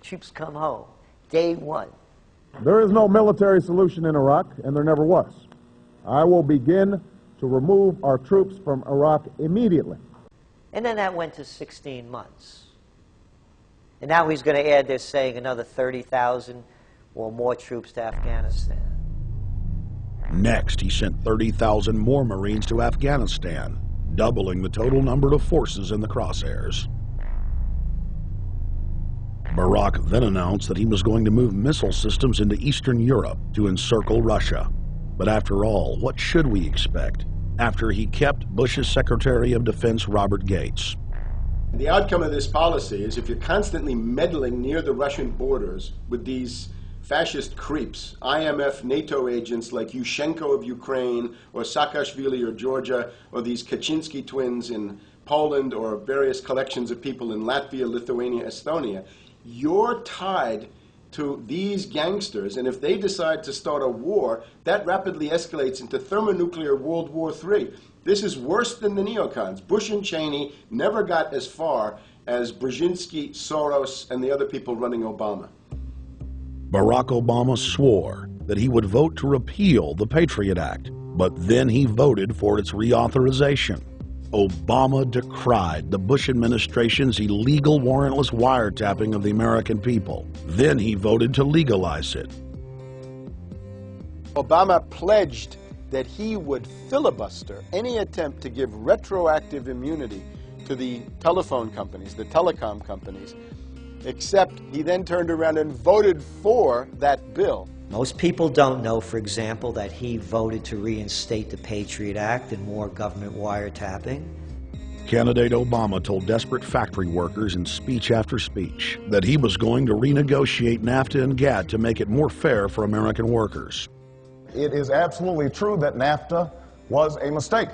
troops come home. Day one. There is no military solution in Iraq, and there never was. I will begin to remove our troops from Iraq immediately. And then that went to 16 months. And now he's going to add, they're saying, another 30,000 or more troops to Afghanistan. Next, he sent 30,000 more Marines to Afghanistan, doubling the total number of forces in the crosshairs. Barack then announced that he was going to move missile systems into Eastern Europe to encircle Russia. But after all, what should we expect after he kept Bush's Secretary of Defense Robert Gates? The outcome of this policy is if you're constantly meddling near the Russian borders with these fascist creeps, IMF, NATO agents like Yushchenko of Ukraine or Saakashvili or Georgia, or these Kaczynski twins in Poland, or various collections of people in Latvia, Lithuania, Estonia, you're tied to these gangsters, and if they decide to start a war, that rapidly escalates into thermonuclear World War III. This is worse than the neocons. Bush and Cheney never got as far as Brzezinski, Soros, and the other people running Obama. Barack Obama swore that he would vote to repeal the Patriot Act, but then he voted for its reauthorization. Obama decried the Bush administration's illegal warrantless wiretapping of the American people. Then he voted to legalize it. Obama pledged that he would filibuster any attempt to give retroactive immunity to the telephone companies, the telecom companies, except he then turned around and voted for that bill. Most people don't know, for example, that he voted to reinstate the Patriot Act and more government wiretapping. Candidate Obama told desperate factory workers in speech after speech that he was going to renegotiate NAFTA and GATT to make it more fair for American workers. It is absolutely true that NAFTA was a mistake.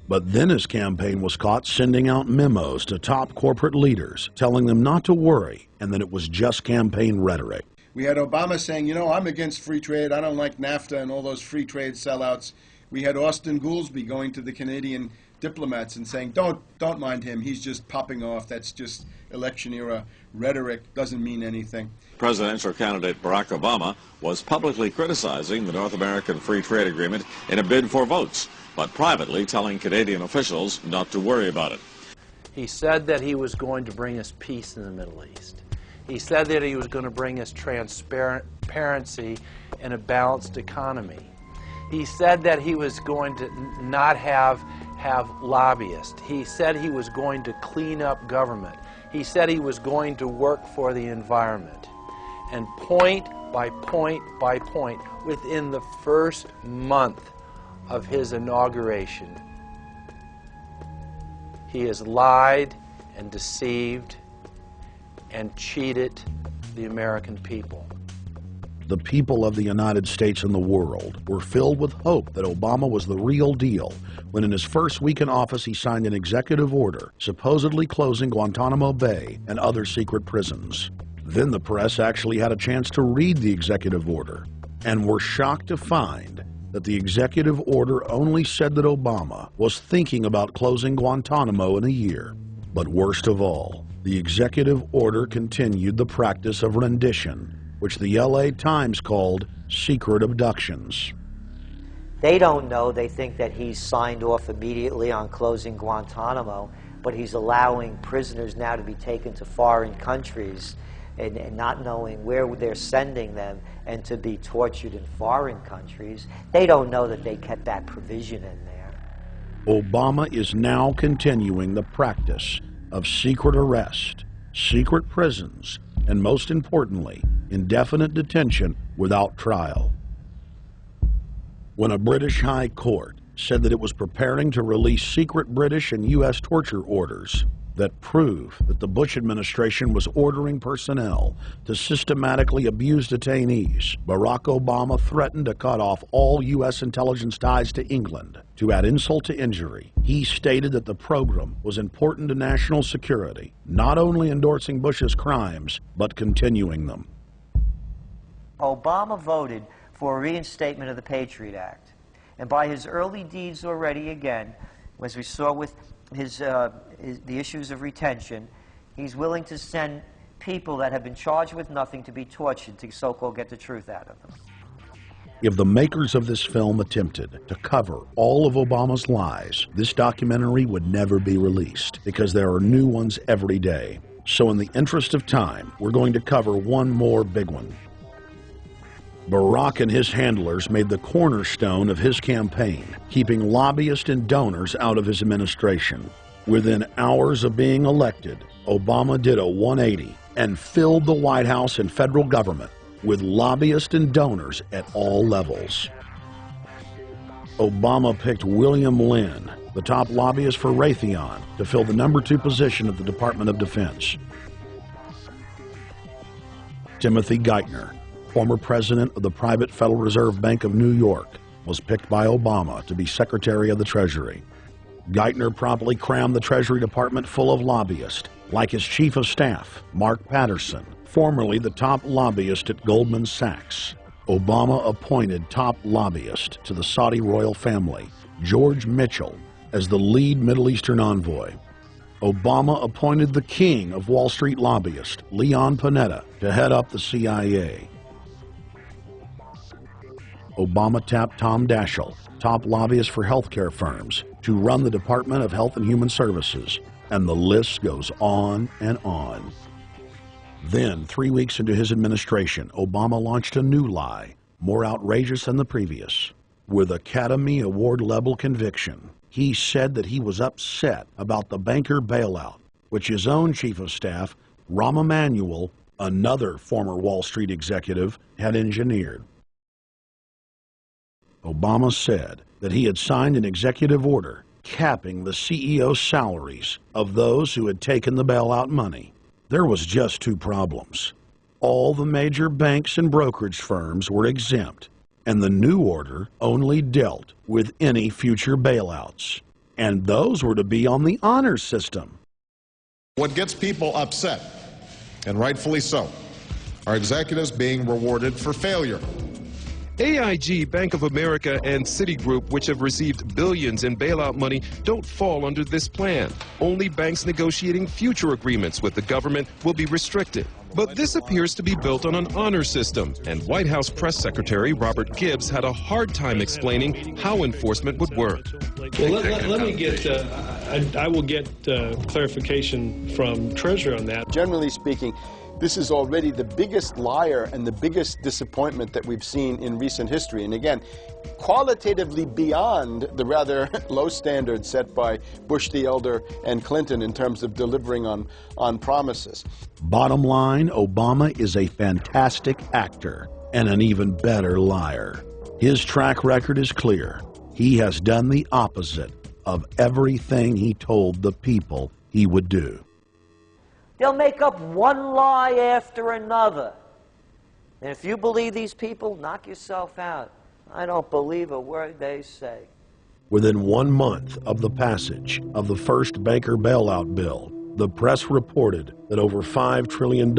But then his campaign was caught sending out memos to top corporate leaders, telling them not to worry and that it was just campaign rhetoric. We had Obama saying, you know, I'm against free trade. I don't like NAFTA and all those free trade sellouts. We had Austin Goolsbee going to the Canadian diplomats and saying, don't mind him. He's just popping off. That's just election-era rhetoric. Doesn't mean anything. Presidential candidate Barack Obama was publicly criticizing the North American Free Trade Agreement in a bid for votes, but privately telling Canadian officials not to worry about it. He said that he was going to bring us peace in the Middle East. He said that he was going to bring us transparency and a balanced economy. He said that he was going to not have lobbyists. He said he was going to clean up government. He said he was going to work for the environment. And point by point by point, within the first month of his inauguration, he has lied and deceived and cheated the American people. The people of the United States and the world were filled with hope that Obama was the real deal when in his first week in office he signed an executive order supposedly closing Guantanamo Bay and other secret prisons. Then the press actually had a chance to read the executive order and were shocked to find that the executive order only said that Obama was thinking about closing Guantanamo in a year. But worst of all, the executive order continued the practice of rendition, which the LA Times called secret abductions. They don't know. They think that he's signed off immediately on closing Guantanamo, but he's allowing prisoners now to be taken to foreign countries and not knowing where they're sending them and to be tortured in foreign countries. They don't know that they kept that provision in there. Obama is now continuing the practice of secret arrest, secret prisons, and most importantly, indefinite detention without trial. When a British High Court said that it was preparing to release secret British and U.S. torture orders that prove that the Bush administration was ordering personnel to systematically abuse detainees, Barack Obama threatened to cut off all U.S. intelligence ties to England. To add insult to injury, he stated that the program was important to national security, not only endorsing Bush's crimes, but continuing them. Obama voted for a reinstatement of the Patriot Act. And by his early deeds already, again, as we saw with the issues of retention, he's willing to send people that have been charged with nothing to be tortured to so-called get the truth out of them. If the makers of this film attempted to cover all of Obama's lies, this documentary would never be released because there are new ones every day. So in the interest of time, we're going to cover one more big one. Barack and his handlers made the cornerstone of his campaign, keeping lobbyists and donors out of his administration. Within hours of being elected, Obama did a 180 and filled the White House and federal government with lobbyists and donors at all levels. Obama picked William Lynn, the top lobbyist for Raytheon, to fill the number 2 position at the Department of Defense. Timothy Geithner, former president of the private Federal Reserve Bank of New York, was picked by Obama to be Secretary of the Treasury. Geithner promptly crammed the Treasury Department full of lobbyists, like his Chief of Staff, Mark Patterson, formerly the top lobbyist at Goldman Sachs. Obama appointed top lobbyist to the Saudi royal family, George Mitchell, as the lead Middle Eastern envoy. Obama appointed the king of Wall Street lobbyists, Leon Panetta, to head up the CIA. Obama tapped Tom Daschle, top lobbyist for healthcare firms, to run the Department of Health and Human Services, and the list goes on and on. Then, 3 weeks into his administration, Obama launched a new lie, more outrageous than the previous. With Academy Award-level conviction, he said that he was upset about the banker bailout, which his own Chief of Staff, Rahm Emanuel, another former Wall Street executive, had engineered. Obama said that he had signed an executive order capping the CEO's salaries of those who had taken the bailout money. There was just 2 problems. All the major banks and brokerage firms were exempt, and the new order only dealt with any future bailouts. And those were to be on the honor system. What gets people upset, and rightfully so, are executives being rewarded for failure. AIG, Bank of America, and Citigroup, which have received billions in bailout money, don't fall under this plan. Only banks negotiating future agreements with the government will be restricted. But this appears to be built on an honor system, and White House Press Secretary Robert Gibbs had a hard time explaining how enforcement would work. Well, let me get, I will get clarification from Treasury on that. Generally speaking, this is already the biggest liar and the biggest disappointment that we've seen in recent history. And again, qualitatively beyond the rather low standards set by Bush the Elder and Clinton in terms of delivering on promises. Bottom line, Obama is a fantastic actor and an even better liar. His track record is clear. He has done the opposite of everything he told the people he would do. They'll make up one lie after another. And if you believe these people, knock yourself out. I don't believe a word they say. Within 1 month of the passage of the first banker bailout bill, the press reported that over $5 trillion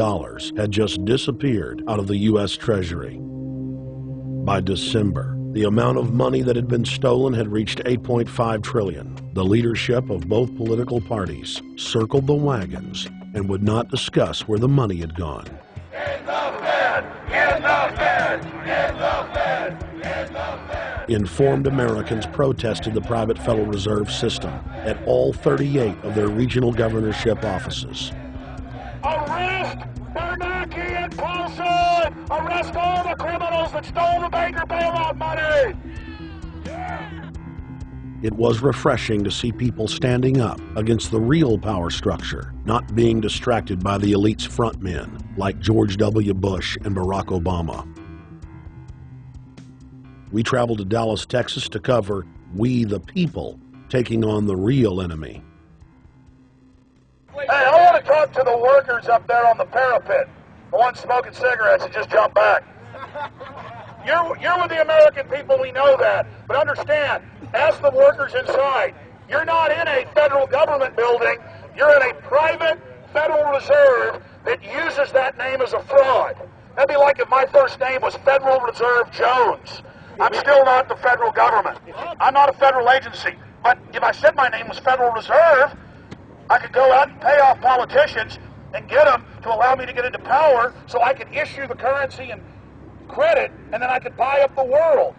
had just disappeared out of the U.S. Treasury. By December, the amount of money that had been stolen had reached $8.5 trillion. The leadership of both political parties circled the wagons and would not discuss where the money had gone. In the Fed! In the Fed! In the Fed! In the Fed! Informed Americans protested the private Federal Reserve System at all 38 of their regional governorship offices. Arrest Bernanke and Paulson! Arrest all the criminals that stole the banker bailout money! It was refreshing to see people standing up against the real power structure, not being distracted by the elite's frontmen like George W. Bush and Barack Obama. We traveled to Dallas, Texas to cover We the People taking on the real enemy. Hey, I want to talk to the workers up there on the parapet. The ones smoking cigarettes and just jump back. You're with the American people, we know that. But understand, ask the workers inside. You're not in a federal government building. You're in a private Federal Reserve that uses that name as a fraud. That'd be like if my first name was Federal Reserve Jones. I'm still not the federal government. I'm not a federal agency. But if I said my name was Federal Reserve, I could go out and pay off politicians and get them to allow me to get into power so I could issue the currency and credit, and then I could buy up the world.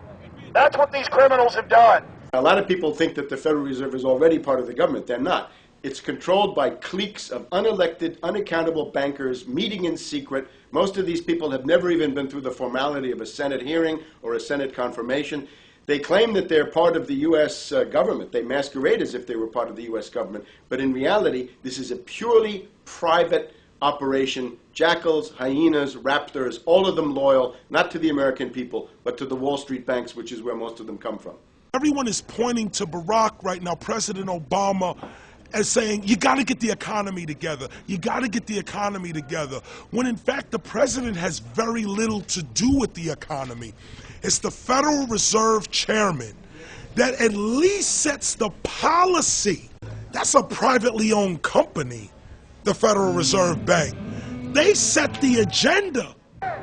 That's what these criminals have done. A lot of people think that the Federal Reserve is already part of the government. They're not. It's controlled by cliques of unelected, unaccountable bankers meeting in secret. Most of these people have never even been through the formality of a Senate hearing or a Senate confirmation. They claim that they're part of the U.S. government. They masquerade as if they were part of the U.S. government. But in reality, this is a purely private operation. Jackals, hyenas, raptors, all of them loyal, not to the American people, but to the Wall Street banks, which is where most of them come from. Everyone is pointing to Barack right now, President Obama, as saying, you got to get the economy together. You got to get the economy together. When in fact, the president has very little to do with the economy. It's the Federal Reserve Chairman that at least sets the policy. That's a privately owned company, the Federal Reserve Bank. They set the agenda.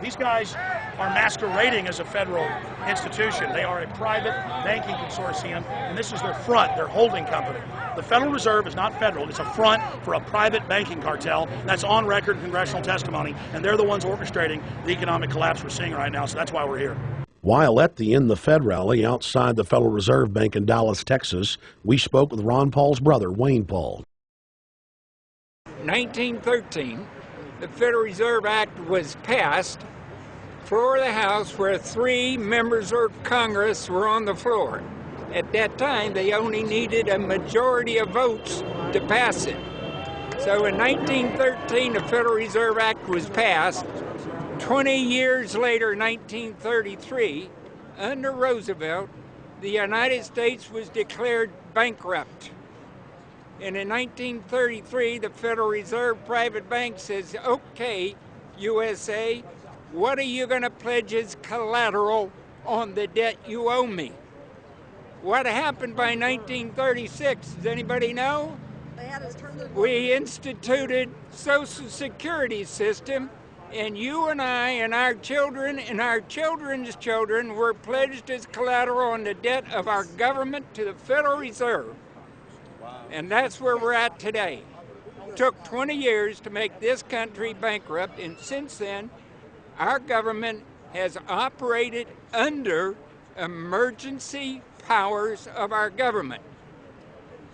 These guys are masquerading as a federal institution. They are a private banking consortium, and this is their front, their holding company. The Federal Reserve is not federal. It's a front for a private banking cartel. That's on record in congressional testimony, and they're the ones orchestrating the economic collapse we're seeing right now, so that's why we're here. While at the In the Fed rally outside the Federal Reserve Bank in Dallas, Texas, we spoke with Ron Paul's brother, Wayne Paul. 1913, the Federal Reserve Act was passed, floor of the House, where 3 members of Congress were on the floor. At that time, they only needed a majority of votes to pass it. So in 1913, the Federal Reserve Act was passed. 20 years later, 1933, under Roosevelt, the United States was declared bankrupt. And in 1933, the Federal Reserve private bank says, okay, USA, what are you going to pledge as collateral on the debt you owe me? What happened by 1936? Does anybody know? We instituted Social Security system, and you and I and our children and our children's children were pledged as collateral on the debt of our government to the Federal Reserve. And that's where we're at today. It took 20 years to make this country bankrupt, and since then, our government has operated under emergency powers of our government.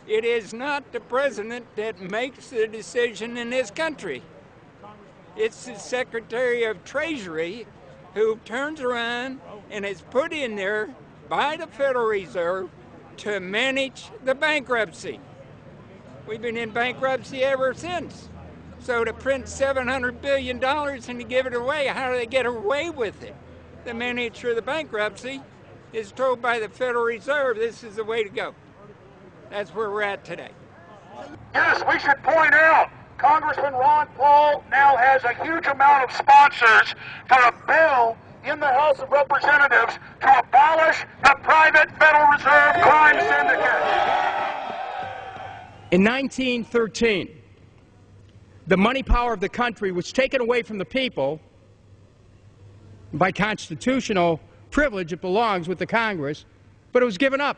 It is not the president that makes the decision in this country. It's the Secretary of Treasury who turns around and is put in there by the Federal Reserve to manage the bankruptcy. We've been in bankruptcy ever since. So to print $700 billion and to give it away, how do they get away with it? The manager of the bankruptcy is told by the Federal Reserve this is the way to go. That's where we're at today. Yes, we should point out, Congressman Ron Paul now has a huge amount of sponsors for a bill in the House of Representatives to abolish the private Federal Reserve crime syndicate. In 1913, the money power of the country was taken away from the people. By constitutional privilege, it belongs with the Congress, but it was given up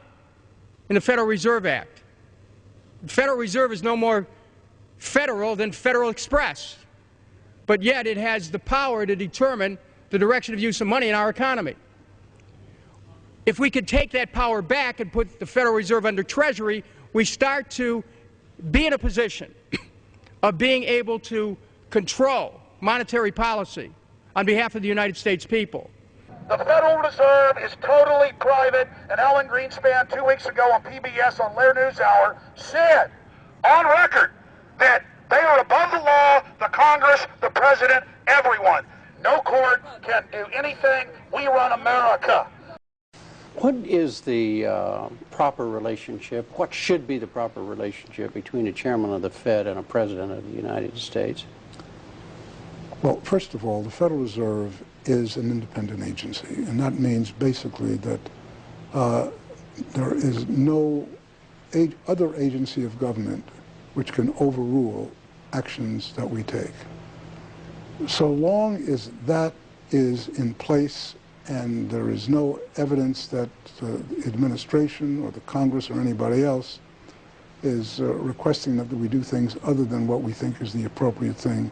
in the Federal Reserve Act. The Federal Reserve is no more federal than Federal Express, but yet it has the power to determine the direction of use of money in our economy. If we could take that power back and put the Federal Reserve under Treasury, we start to be in a position of being able to control monetary policy on behalf of the United States people. The Federal Reserve is totally private, and Alan Greenspan 2 weeks ago on PBS on Lair NewsHour said on record that they are above the law, the Congress, the President, everyone. No court can do anything. We run America. What is the proper relationship, what should be the proper relationship between a chairman of the Fed and a president of the United States? Well, first of all, the Federal Reserve is an independent agency, and that means basically that there is no other agency of government which can overrule actions that we take. So long as that is in place and there is no evidence that the administration or the Congress or anybody else is requesting that we do things other than what we think is the appropriate thing,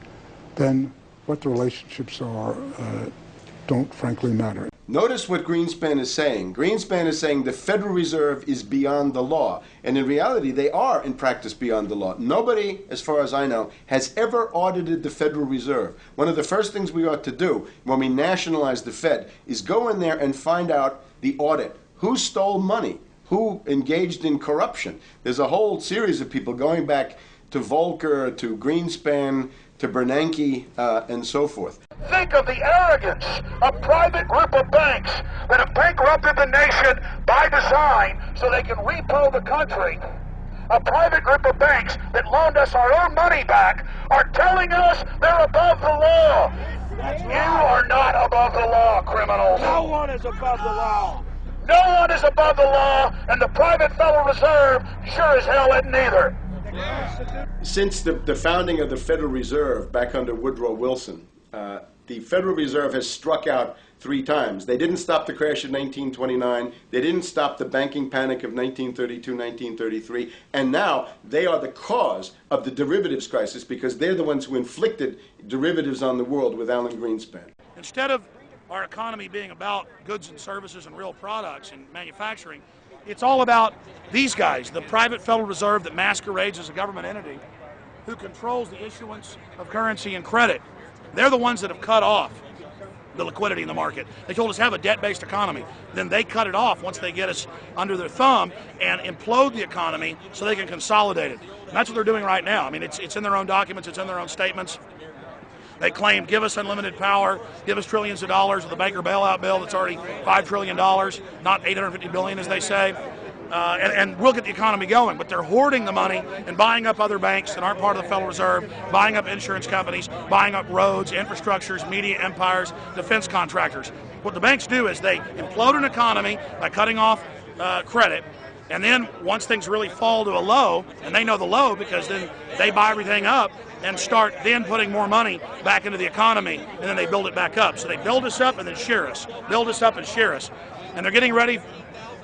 then what the relationships are don't frankly matter. Notice what Greenspan is saying. Greenspan is saying the Federal Reserve is beyond the law. And in reality, they are in practice beyond the law. Nobody, as far as I know, has ever audited the Federal Reserve. One of the first things we ought to do when we nationalize the Fed is go in there and find out the audit. Who stole money? Who engaged in corruption? There's a whole series of people going back to Volcker, to Greenspan, to Bernanke, and so forth. Think of the arrogance of private group of banks that have bankrupted the nation by design so they can repo the country. A private group of banks that loaned us our own money back are telling us they're above the law. You are not above the law, criminals. No one is above the law. No one is above the law, and the private Federal Reserve sure as hell isn't either. Since the founding of the Federal Reserve back under Woodrow Wilson, the Federal Reserve has struck out 3 times. They didn't stop the crash of 1929. They didn't stop the banking panic of 1932, 1933. And now they are the cause of the derivatives crisis because they're the ones who inflicted derivatives on the world with Alan Greenspan. Instead of our economy being about goods and services and real products and manufacturing, it's all about these guys, the private Federal Reserve that masquerades as a government entity who controls the issuance of currency and credit. They're the ones that have cut off the liquidity in the market. They told us have a debt-based economy. Then they cut it off once they get us under their thumb and implode the economy so they can consolidate it. And that's what they're doing right now. I mean, it's in their own documents, it's in their own statements. They claim, give us unlimited power, give us trillions of dollars with the Baker bailout bill that's already $5 trillion, not $850 billion as they say. And we'll get the economy going, but they're hoarding the money and buying up other banks that aren't part of the Federal Reserve, buying up insurance companies, buying up roads, infrastructures, media empires, defense contractors. What the banks do is they implode an economy by cutting off credit, and then once things really fall to a low, and they know the low because then they buy everything up and start then putting more money back into the economy, and then they build it back up. So they build us up and then shear us, build us up and shear us. And they're getting ready.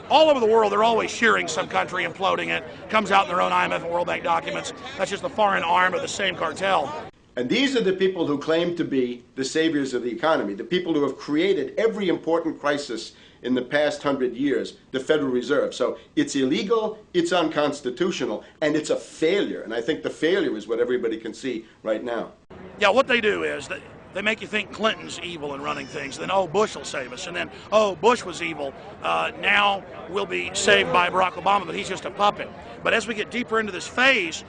All over the world, they're always shearing some country, imploding it. Comes out in their own IMF and World Bank documents. That's just the foreign arm of the same cartel. And these are the people who claim to be the saviors of the economy, the people who have created every important crisis in the past 100 years, the Federal Reserve. So it's illegal, it's unconstitutional, and it's a failure. And I think the failure is what everybody can see right now. Yeah, what they do is they make you think Clinton's evil in running things. Then, oh, Bush will save us. And then, oh, Bush was evil. Now we'll be saved by Barack Obama, but he's just a puppet. But as we get deeper into this phase,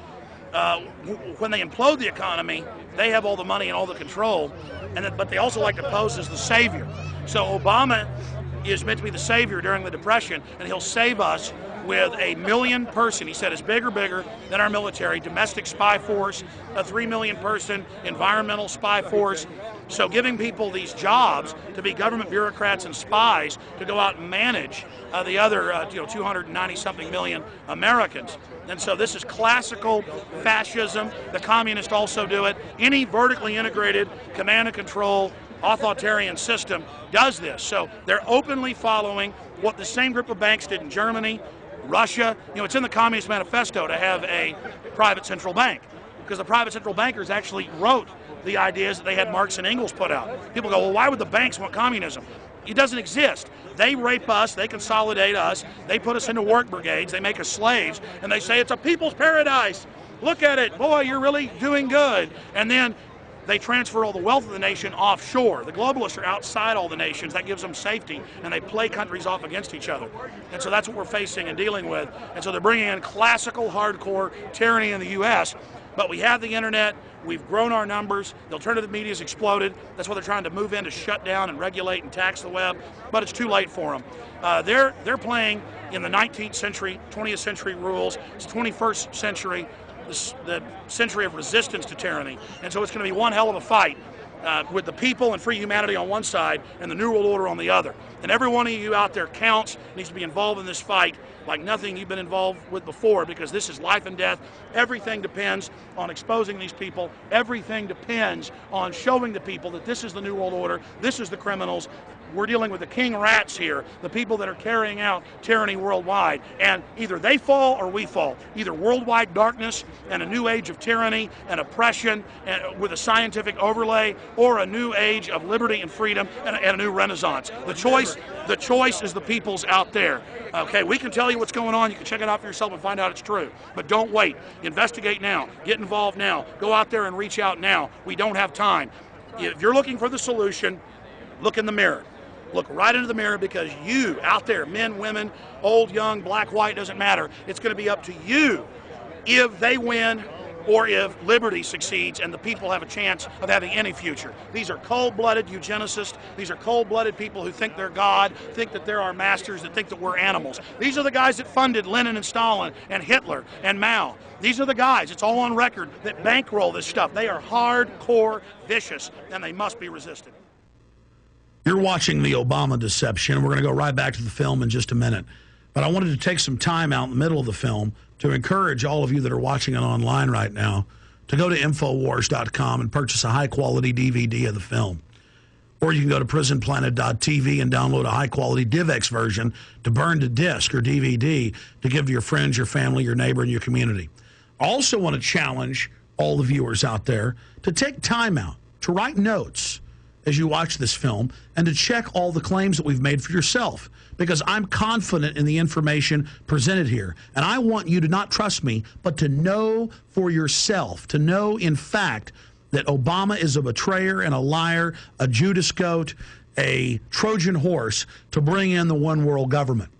when they implode the economy, they have all the money and all the control. But they also like to pose as the savior. So Obama is meant to be the savior during the Depression, and he'll save us with a 1 million person, he said, is bigger than our military, domestic spy force, a 3 million person environmental spy force. So giving people these jobs to be government bureaucrats and spies to go out and manage the other 290-something million Americans. And so this is classical fascism. The communists also do it. Any vertically integrated command and control authoritarian system does this. So they're openly following what the same group of banks did in Germany, Russia. It's in the Communist Manifesto to have a private central bank, because the private central bankers actually wrote the ideas that they had Marx and Engels put out. People go, well, why would the banks want communism? It doesn't exist. They rape us, they consolidate us, they put us into work brigades, they make us slaves, and they say it's a people's paradise. Look at it, boy, you're really doing good. And then they transfer all the wealth of the nation offshore. The globalists are outside all the nations. That gives them safety, and they play countries off against each other. And so that's what we're facing and dealing with. And so they're bringing in classical, hardcore tyranny in the U.S., but we have the internet. We've grown our numbers. The alternative media has exploded. That's why they're trying to move in to shut down and regulate and tax the web, but it's too late for them. They're playing in the 19th century, 20th century rules. It's 21st century, the century of resistance to tyranny. And so it's going to be one hell of a fight with the people and free humanity on one side and the New World Order on the other. And every one of you out there counts, needs to be involved in this fight like nothing you've been involved with before, because this is life and death. Everything depends on exposing these people. Everything depends on showing the people that this is the New World Order, this is the criminals. We're dealing with the king rats here, the people that are carrying out tyranny worldwide. And either they fall or we fall. Either worldwide darkness and a new age of tyranny and oppression and with a scientific overlay, or a new age of liberty and freedom and a new renaissance. The choice is the people's out there. Okay, we can tell you what's going on. You can check it out for yourself and find out it's true. But don't wait. Investigate now. Get involved now. Go out there and reach out now. We don't have time. If you're looking for the solution, look in the mirror. Look right into the mirror, because you out there, men, women, old, young, black, white, doesn't matter. It's going to be up to you if they win or if liberty succeeds and the people have a chance of having any future. These are cold-blooded eugenicists. These are cold-blooded people who think they're God, think that they're our masters, that think that we're animals. These are the guys that funded Lenin and Stalin and Hitler and Mao. These are the guys, it's all on record, that bankroll this stuff. They are hardcore vicious, and they must be resisted. You're watching the Obama deception. We're going to go right back to the film in just a minute. But I wanted to take some time out in the middle of the film to encourage all of you that are watching it online right now to go to Infowars.com and purchase a high-quality DVD of the film. Or you can go to prisonplanet.tv and download a high-quality DivX version to burn to disc or DVD to give to your friends, your family, your neighbor, and your community. I also want to challenge all the viewers out there to take time out to write notes as you watch this film and to check all the claims that we've made for yourself, because I'm confident in the information presented here. And I want you to not trust me, but to know for yourself, to know in fact that Obama is a betrayer and a liar, a Judas goat, a Trojan horse to bring in the one world government.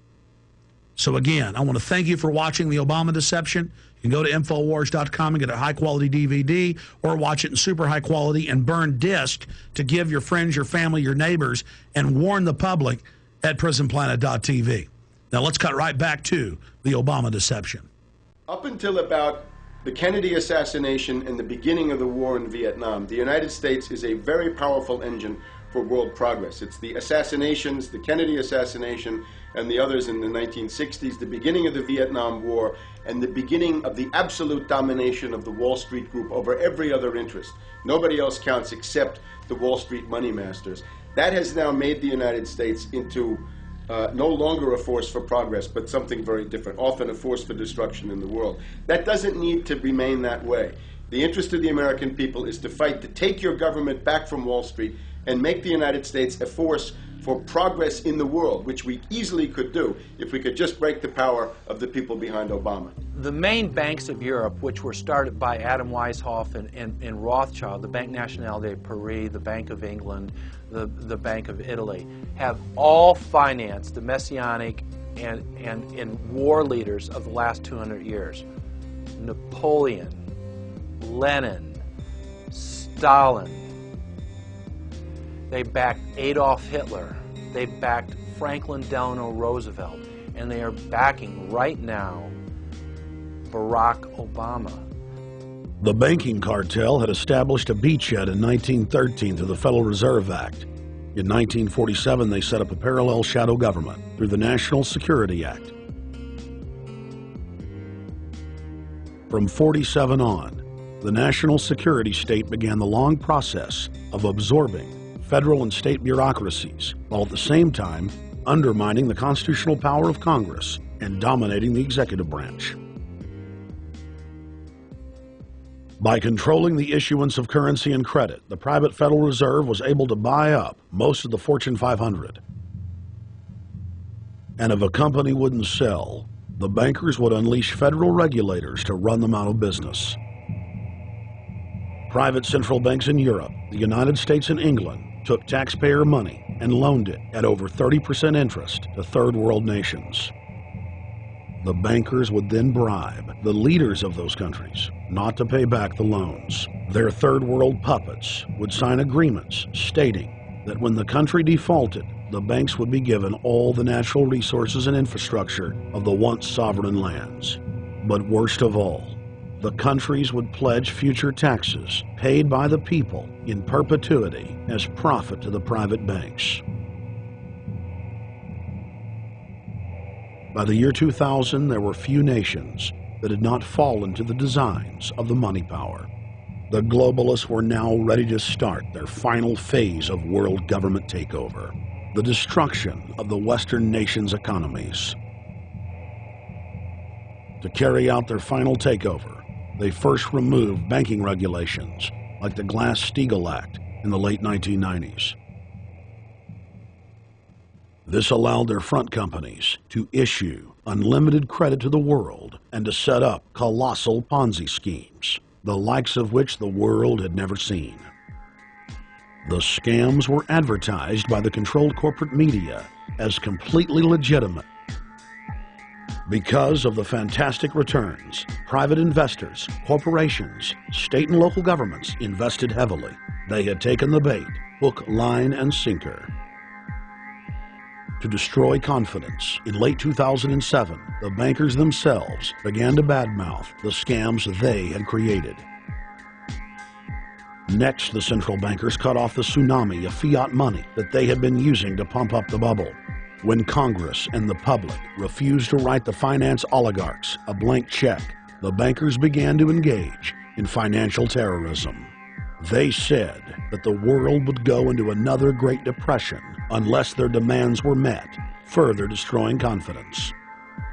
So again, I want to thank you for watching the Obama deception. You can go to Infowars.com and get a high-quality DVD, or watch it in super high quality and burn disc to give your friends, your family, your neighbors, and warn the public at prisonplanet.tv. Now let's cut right back to the Obama deception. Up until about the Kennedy assassination and the beginning of the war in Vietnam, the United States is a very powerful engine for world progress. It's the assassinations, the Kennedy assassination, and the others in the 1960s, the beginning of the Vietnam War, and the beginning of the absolute domination of the Wall Street group over every other interest. Nobody else counts except the Wall Street money masters. That has now made the United States into no longer a force for progress, but something very different, often a force for destruction in the world. That doesn't need to remain that way. The interest of the American people is to fight to take your government back from Wall Street and make the United States a force for progress in the world, which we easily could do if we could just break the power of the people behind Obama. The main banks of Europe, which were started by Adam Weishaupt and Rothschild, the Banque Nationale de Paris, the Bank of England, the Bank of Italy, have all financed the messianic and war leaders of the last 200 years. Napoleon, Lenin, Stalin. They backed Adolf Hitler. They backed Franklin Delano Roosevelt. And they are backing right now Barack Obama. The banking cartel had established a beachhead in 1913 through the Federal Reserve Act. In 1947, they set up a parallel shadow government through the National Security Act. From 47 on, the national security state began the long process of absorbing federal and state bureaucracies, while at the same time undermining the constitutional power of Congress and dominating the executive branch. By controlling the issuance of currency and credit, the private Federal Reserve was able to buy up most of the Fortune 500. And if a company wouldn't sell, the bankers would unleash federal regulators to run them out of business. Private central banks in Europe, the United States, and England took taxpayer money and loaned it at over 30% interest to third world nations. The bankers would then bribe the leaders of those countries not to pay back the loans. Their third world puppets would sign agreements stating that when the country defaulted, the banks would be given all the natural resources and infrastructure of the once sovereign lands. But worst of all, the countries would pledge future taxes paid by the people in perpetuity as profit to the private banks. By the year 2000, there were few nations that had not fallen to the designs of the money power. The globalists were now ready to start their final phase of world government takeover, the destruction of the Western nations' economies. To carry out their final takeover, they first removed banking regulations like the Glass-Steagall Act in the late 1990s. This allowed their front companies to issue unlimited credit to the world and to set up colossal Ponzi schemes, the likes of which the world had never seen. The scams were advertised by the controlled corporate media as completely legitimate. Because of the fantastic returns, private investors, corporations, state and local governments invested heavily. They had taken the bait, hook, line, and sinker. To destroy confidence, in late 2007, the bankers themselves began to badmouth the scams they had created. Next, the central bankers cut off the tsunami of fiat money that they had been using to pump up the bubble. When Congress and the public refused to write the finance oligarchs a blank check, the bankers began to engage in financial terrorism. They said that the world would go into another Great Depression unless their demands were met, further destroying confidence.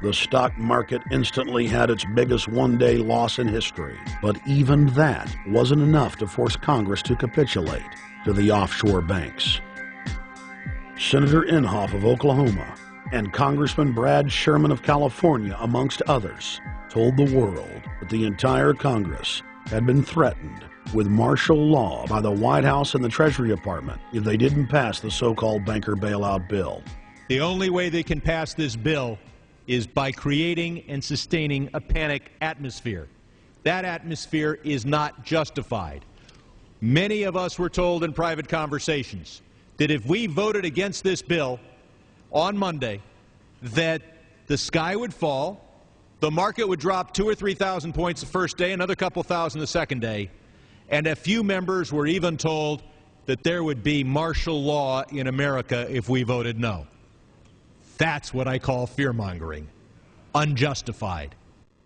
The stock market instantly had its biggest one-day loss in history, but even that wasn't enough to force Congress to capitulate to the offshore banks. Senator Inhofe of Oklahoma and Congressman Brad Sherman of California, amongst others, told the world that the entire Congress had been threatened with martial law by the White House and the Treasury Department if they didn't pass the so-called banker bailout bill. The only way they can pass this bill is by creating and sustaining a panic atmosphere. That atmosphere is not justified. Many of us were told in private conversations that if we voted against this bill on Monday, that the sky would fall, the market would drop 2,000 or 3,000 points the first day, another couple thousand the second day, and a few members were even told that there would be martial law in America if we voted no. That's what I call fear-mongering. Unjustified.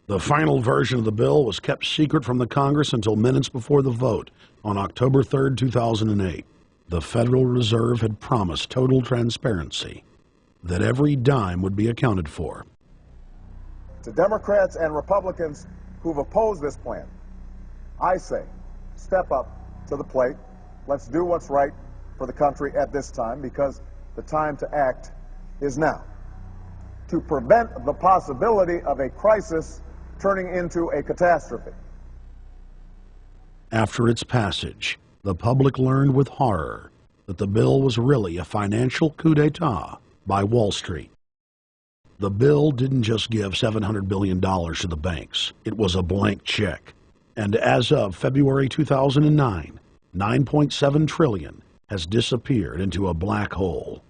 The final version of the bill was kept secret from the Congress until minutes before the vote on October 3, 2008. The Federal Reserve had promised total transparency, that every dime would be accounted for. To Democrats and Republicans who've opposed this plan, I say, step up to the plate. Let's do what's right for the country at this time, because the time to act is now. To prevent the possibility of a crisis turning into a catastrophe. After its passage, the public learned with horror that the bill was really a financial coup d'etat by Wall Street. The bill didn't just give $700 billion to the banks. It was a blank check. And as of February 2009, $9.7 trillion has disappeared into a black hole.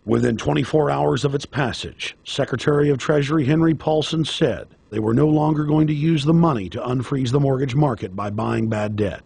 Within 24 hours of its passage, Secretary of Treasury Henry Paulson said they were no longer going to use the money to unfreeze the mortgage market by buying bad debt.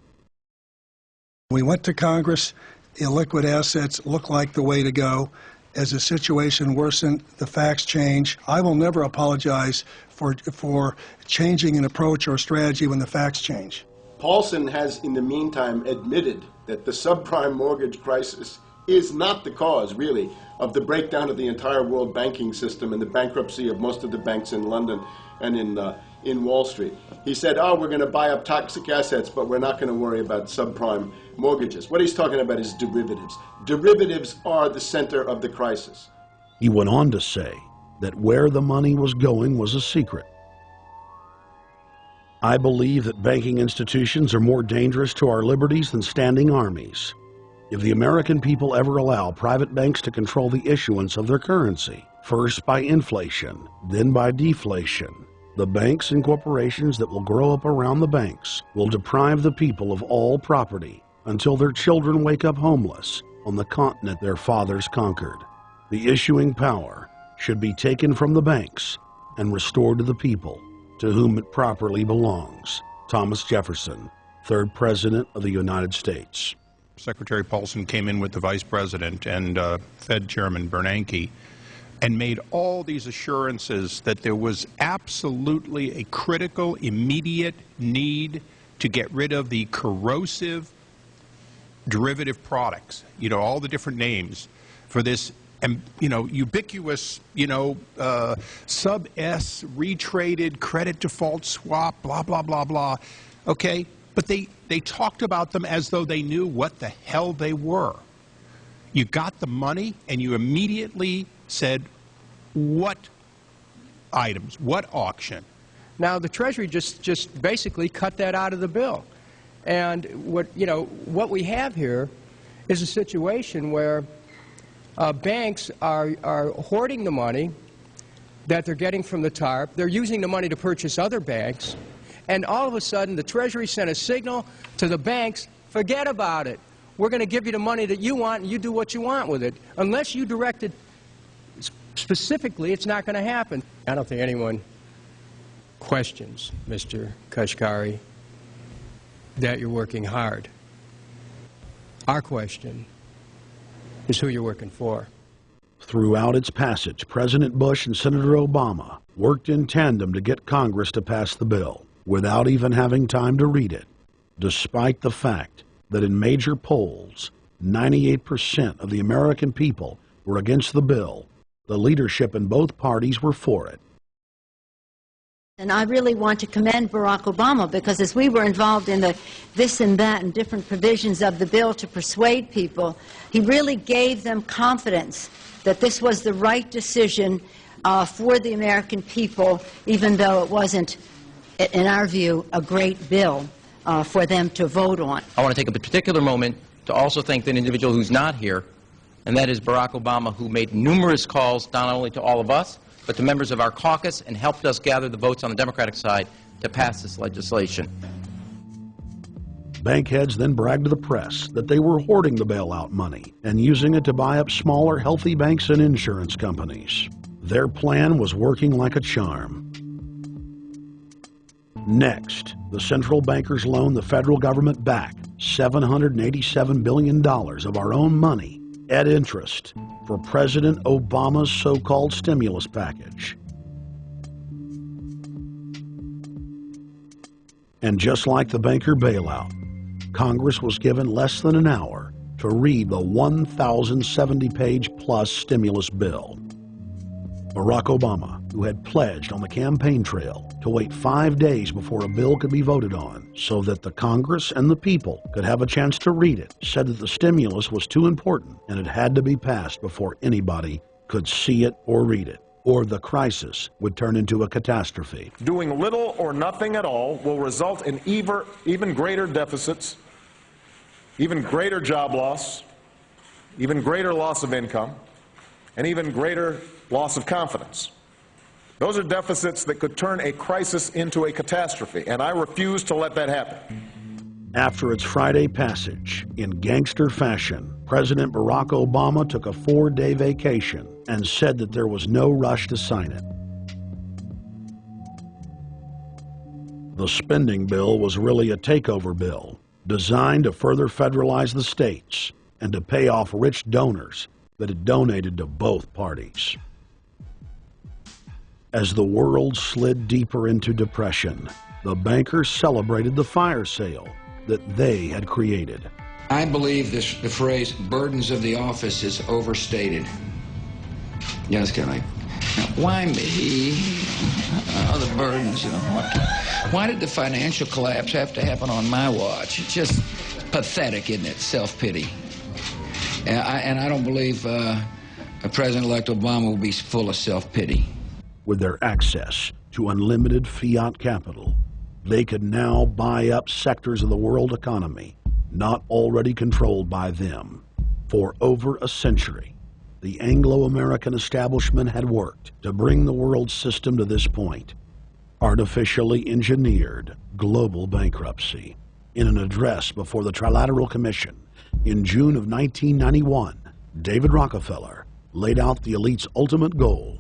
We went to Congress. Illiquid assets look like the way to go. As the situation worsened, the facts change. I will never apologize for changing an approach or strategy when the facts change. Paulson has, in the meantime, admitted that the subprime mortgage crisis is not the cause, really, of the breakdown of the entire world banking system and the bankruptcy of most of the banks in London and in Wall Street. He said, oh, we're going to buy up toxic assets, but we're not going to worry about subprime mortgages. What he's talking about is derivatives. Derivatives are the center of the crisis. He went on to say that where the money was going was a secret. I believe that banking institutions are more dangerous to our liberties than standing armies. If the American people ever allow private banks to control the issuance of their currency, first by inflation, then by deflation, the banks and corporations that will grow up around the banks will deprive the people of all property until their children wake up homeless on the continent their fathers conquered. The issuing power should be taken from the banks and restored to the people, to whom it properly belongs. Thomas Jefferson, 3rd President of the United States. Secretary Paulson came in with the Vice President and Fed Chairman Bernanke and made all these assurances that there was absolutely a critical, immediate need to get rid of the corrosive derivative products, you know, all the different names for this, you know, ubiquitous, you know, sub-S retraded credit default swap, blah, blah, blah, blah. Okay? But they talked about them as though they knew what the hell they were. You got the money and you immediately said, what items, what auction? Now, the Treasury just basically cut that out of the bill. And what we have here is a situation where banks are hoarding the money that they're getting from the TARP. They're using the money to purchase other banks. And all of a sudden, the Treasury sent a signal to the banks, forget about it. We're going to give you the money that you want, and you do what you want with it. Unless you direct it specifically, it's not going to happen. I don't think anyone questions, Mr. Kashkari, that you're working hard. Our question is who you're working for. Throughout its passage, President Bush and Senator Obama worked in tandem to get Congress to pass the bill without even having time to read it, despite the fact that in major polls, 98% of the American people were against the bill. The leadership in both parties were for it. And I really want to commend Barack Obama, because as we were involved in the this and that and different provisions of the bill to persuade people, he really gave them confidence that this was the right decision for the American people, even though it wasn't, in our view, a great bill for them to vote on. I want to take a particular moment to also thank an individual who's not here, and that is Barack Obama, who made numerous calls not only to all of us, but to members of our caucus, and helped us gather the votes on the Democratic side to pass this legislation. Bank heads then bragged to the press that they were hoarding the bailout money and using it to buy up smaller, healthy banks and insurance companies. Their plan was working like a charm. Next, the central bankers loaned the federal government back $787 billion of our own money at interest for President Obama's so-called stimulus package. And just like the banker bailout, Congress was given less than an hour to read the 1,070-page plus stimulus bill. Barack Obama, who had pledged on the campaign trail to wait 5 days before a bill could be voted on so that the Congress and the people could have a chance to read it, said that the stimulus was too important and it had to be passed before anybody could see it or read it, or the crisis would turn into a catastrophe. Doing little or nothing at all will result in even greater deficits, even greater job loss, even greater loss of income, and even greater loss of confidence. Those are deficits that could turn a crisis into a catastrophe, and I refuse to let that happen. After its Friday passage, in gangster fashion, President Barack Obama took a 4-day vacation and said that there was no rush to sign it. The spending bill was really a takeover bill, designed to further federalize the states and to pay off rich donors that had donated to both parties. As the world slid deeper into depression, the bankers celebrated the fire sale that they had created. I believe the phrase burdens of the office is overstated. Yes, can I? Why me? The burdens, you know. Why did the financial collapse have to happen on my watch? It's just pathetic, isn't it? Self-pity. And I don't believe President-elect Obama will be full of self-pity. With their access to unlimited fiat capital, they could now buy up sectors of the world economy not already controlled by them. For over a century, the Anglo-American establishment had worked to bring the world system to this point. Artificially engineered global bankruptcy. In an address before the Trilateral Commission in June of 1991, David Rockefeller laid out the elite's ultimate goal.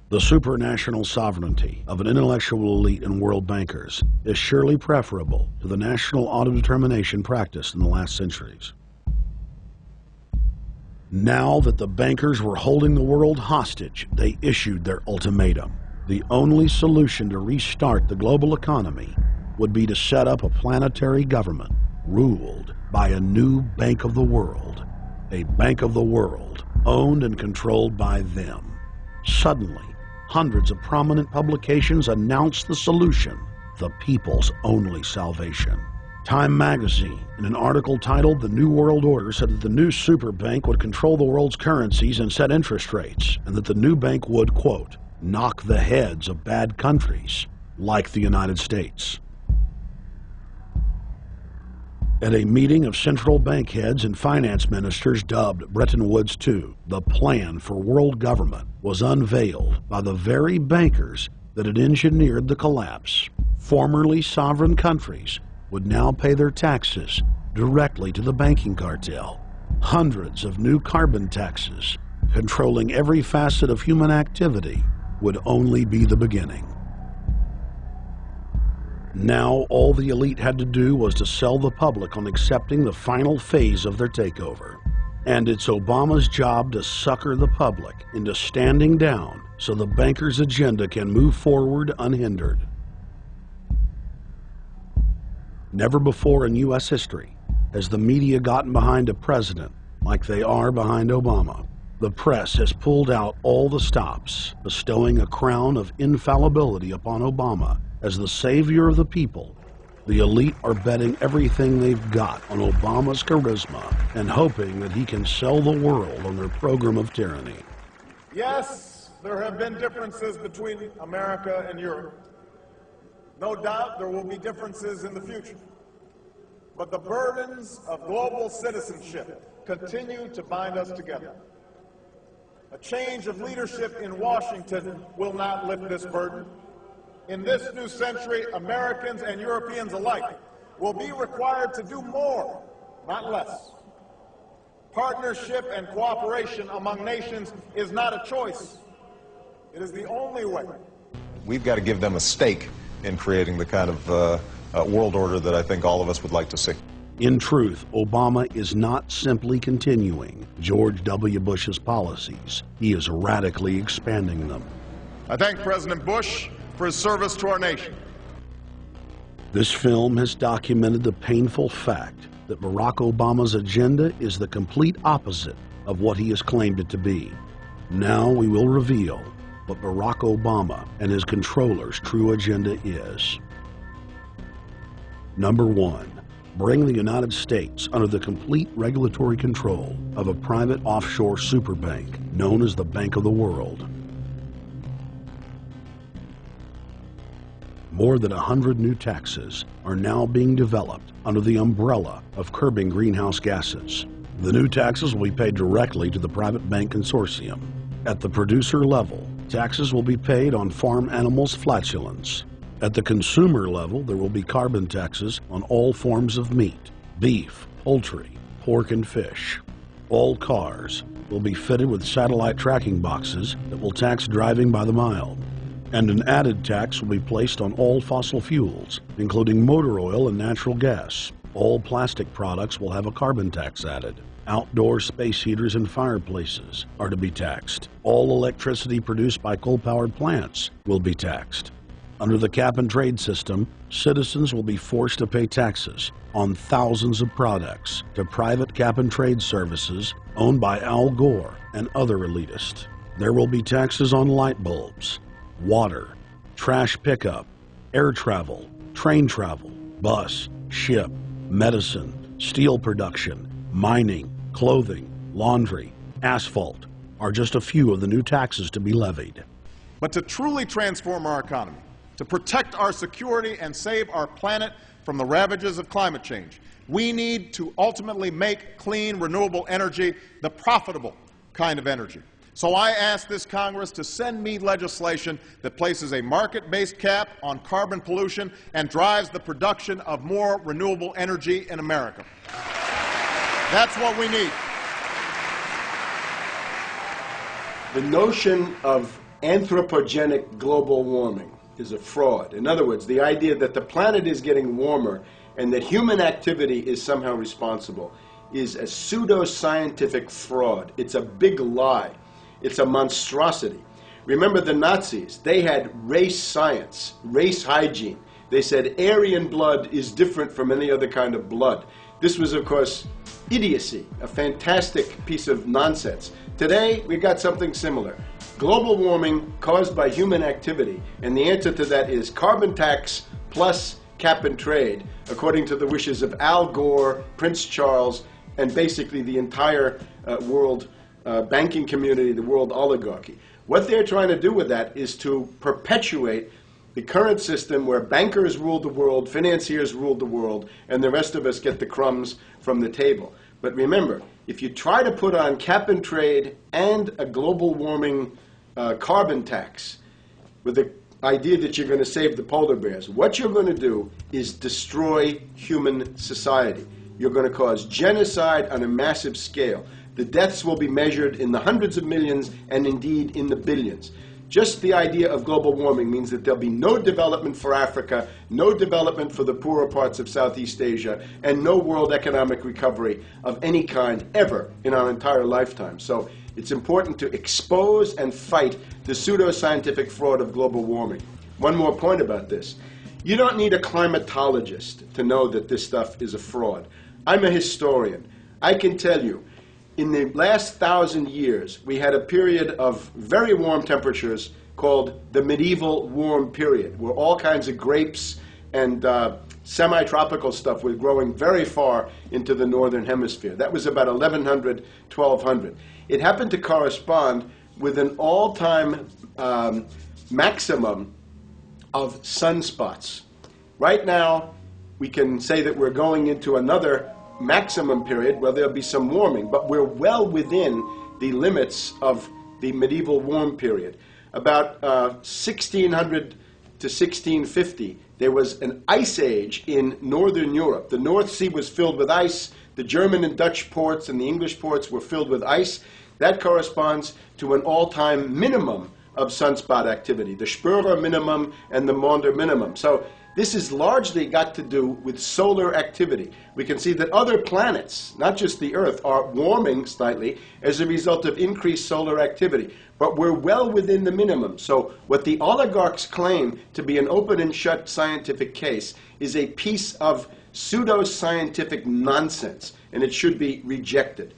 The supranational sovereignty of an intellectual elite and world bankers is surely preferable to the national autodetermination practiced in the last centuries. Now that the bankers were holding the world hostage, they issued their ultimatum. The only solution to restart the global economy would be to set up a planetary government ruled by a new Bank of the World, a Bank of the World owned and controlled by them. Suddenly, hundreds of prominent publications announced the solution, the people's only salvation. Time magazine, in an article titled "The New World Order," said that the new super bank would control the world's currencies and set interest rates, and that the new bank would, quote, knock the heads of bad countries like the United States. At a meeting of central bank heads and finance ministers dubbed Bretton Woods II, the plan for world government was unveiled by the very bankers that had engineered the collapse. Formerly sovereign countries would now pay their taxes directly to the banking cartel. Hundreds of new carbon taxes, controlling every facet of human activity, would only be the beginning. Now all the elite had to do was to sell the public on accepting the final phase of their takeover. And it's Obama's job to sucker the public into standing down so the bankers' agenda can move forward unhindered. Never before in U.S. history has the media gotten behind a president like they are behind Obama. The press has pulled out all the stops, bestowing a crown of infallibility upon Obama as the savior of the people. The elite are betting everything they've got on Obama's charisma and hoping that he can sell the world on their program of tyranny. Yes, there have been differences between America and Europe. No doubt there will be differences in the future. But the burdens of global citizenship continue to bind us together. A change of leadership in Washington will not lift this burden. In this new century, Americans and Europeans alike will be required to do more, not less. Partnership and cooperation among nations is not a choice. It is the only way. We've got to give them a stake in creating the kind of world order that I think all of us would like to see. In truth, Obama is not simply continuing George W. Bush's policies. He is radically expanding them. I thank President Bush for his service to our nation. This film has documented the painful fact that Barack Obama's agenda is the complete opposite of what he has claimed it to be. Now we will reveal what Barack Obama and his controllers' true agenda is. Number 1. Bring the United States under the complete regulatory control of a private offshore superbank known as the Bank of the World. More than 100 new taxes are now being developed under the umbrella of curbing greenhouse gases. The new taxes will be paid directly to the private bank consortium. At the producer level, taxes will be paid on farm animals' flatulence. At the consumer level, there will be carbon taxes on all forms of meat, beef, poultry, pork, and fish. All cars will be fitted with satellite tracking boxes that will tax driving by the mile. And an added tax will be placed on all fossil fuels, including motor oil and natural gas. All plastic products will have a carbon tax added. Outdoor space heaters and fireplaces are to be taxed. All electricity produced by coal-powered plants will be taxed. Under the cap-and-trade system, citizens will be forced to pay taxes on thousands of products to private cap-and-trade services owned by Al Gore and other elitists. There will be taxes on light bulbs, water, trash pickup, air travel, train travel, bus, ship, medicine, steel production, mining, clothing, laundry, asphalt are just a few of the new taxes to be levied. But to truly transform our economy, to protect our security and save our planet from the ravages of climate change, we need to ultimately make clean, renewable energy the profitable kind of energy. So I ask this Congress to send me legislation that places a market-based cap on carbon pollution and drives the production of more renewable energy in America. That's what we need. The notion of anthropogenic global warming is a fraud. In other words, the idea that the planet is getting warmer and that human activity is somehow responsible is a pseudo-scientific fraud. It's a big lie. It's a monstrosity. Remember the Nazis, they had race science, race hygiene. They said Aryan blood is different from any other kind of blood. This was, of course, idiocy, a fantastic piece of nonsense. Today, we've got something similar. Global warming caused by human activity, and the answer to that is carbon tax plus cap and trade, according to the wishes of Al Gore, Prince Charles, and basically the entire world banking community, the world oligarchy. What they're trying to do with that is to perpetuate the current system where bankers rule the world, financiers rule the world, and the rest of us get the crumbs from the table. But remember, if you try to put on cap and trade and a global warming carbon tax with the idea that you're going to save the polar bears, what you're going to do is destroy human society. You're going to cause genocide on a massive scale. The deaths will be measured in the hundreds of millions and indeed in the billions. Just the idea of global warming means that there'll be no development for Africa, no development for the poorer parts of Southeast Asia, and no world economic recovery of any kind ever in our entire lifetime. So it's important to expose and fight the pseudo-scientific fraud of global warming. One more point about this. You don't need a climatologist to know that this stuff is a fraud. I'm a historian. I can tell you, in the last 1,000 years, we had a period of very warm temperatures called the medieval warm period, where all kinds of grapes and semi-tropical stuff was growing very far into the northern hemisphere. That was about 1100, 1200. It happened to correspond with an all-time maximum of sunspots. Right now, we can say that we're going into another maximum period where there'll be some warming, but we're well within the limits of the medieval warm period. About 1600 to 1650, there was an ice age in northern Europe. The North Sea was filled with ice. The German and Dutch ports and the English ports were filled with ice. That corresponds to an all-time minimum of sunspot activity, the Spörer minimum and the Maunder minimum. So this has largely got to do with solar activity. We can see that other planets, not just the Earth, are warming slightly as a result of increased solar activity. But we're well within the minimum. So what the oligarchs claim to be an open and shut scientific case is a piece of pseudo-scientific nonsense, and it should be rejected.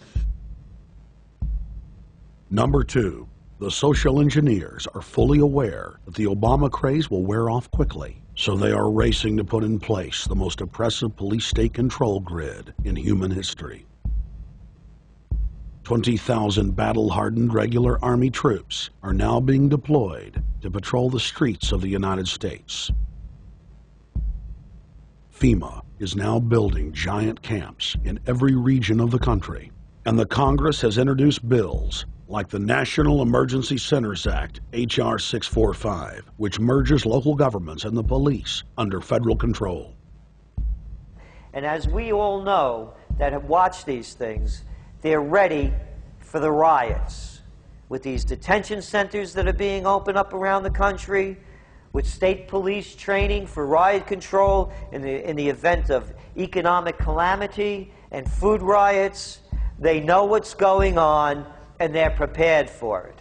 Number 2, the social engineers are fully aware that the Obama craze will wear off quickly. So they are racing to put in place the most oppressive police state control grid in human history. 20,000 battle-hardened regular Army troops are now being deployed to patrol the streets of the United States. FEMA is now building giant camps in every region of the country, and the Congress has introduced bills like the National Emergency Centers Act, H.R. 645, which merges local governments and the police under federal control. And as we all know that have watched these things, they're ready for the riots. With these detention centers that are being opened up around the country, with state police training for riot control in the event of economic calamity and food riots, they know what's going on and they're prepared for it.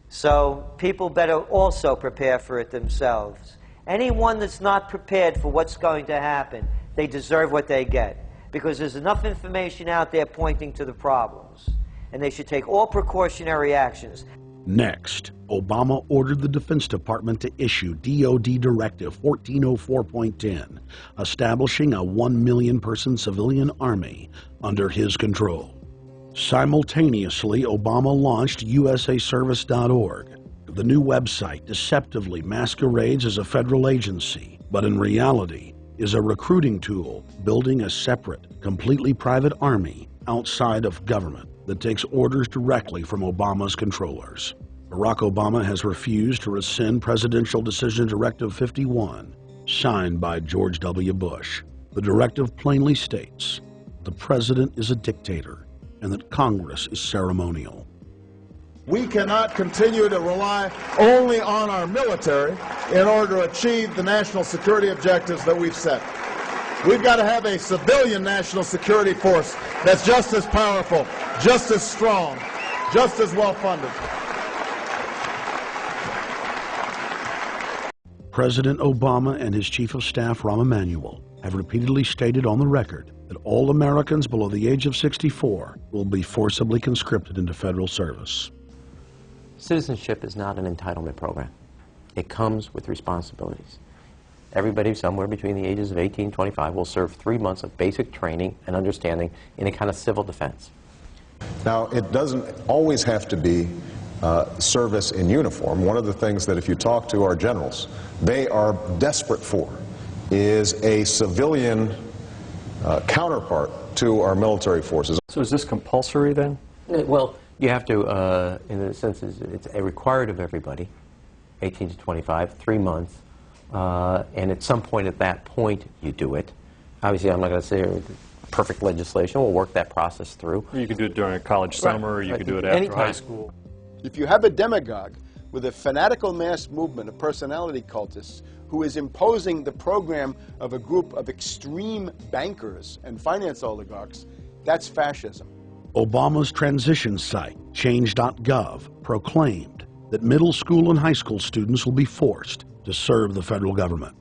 So people better also prepare for it themselves. Anyone that's not prepared for what's going to happen, they deserve what they get, because there's enough information out there pointing to the problems, and they should take all precautionary actions. Next, Obama ordered the Defense Department to issue DoD Directive 1404.10, establishing a 1 million-person civilian army under his control. Simultaneously, Obama launched USAService.org. The new website deceptively masquerades as a federal agency, but in reality is a recruiting tool building a separate, completely private army outside of government that takes orders directly from Obama's controllers. Barack Obama has refused to rescind Presidential Decision Directive 51, signed by George W. Bush. The directive plainly states the president is a dictator and that Congress is ceremonial. We cannot continue to rely only on our military in order to achieve the national security objectives that we've set. We've got to have a civilian national security force that's just as powerful, just as strong, just as well funded. President Obama and his Chief of Staff, Rahm Emanuel, have repeatedly stated on the record that all Americans below the age of 64 will be forcibly conscripted into federal service. Citizenship is not an entitlement program. It comes with responsibilities. Everybody somewhere between the ages of 18 and 25 will serve 3 months of basic training and understanding in a kind of civil defense. Now, it doesn't always have to be service in uniform. One of the things that if you talk to our generals, they are desperate for is a civilian counterpart to our military forces. So is this compulsory then? Well, you have to, in a sense, it's required of everybody, 18 to 25, 3 months. And at some point, at that point, you do it. Obviously, I'm not going to say perfect legislation. We'll work that process through. You could do it during a college summer, or you could do it after high school. If you have a demagogue with a fanatical mass movement of personality cultists who is imposing the program of a group of extreme bankers and finance oligarchs, that's fascism. Obama's transition site, change.gov, proclaimed that middle school and high school students will be forced to serve the federal government.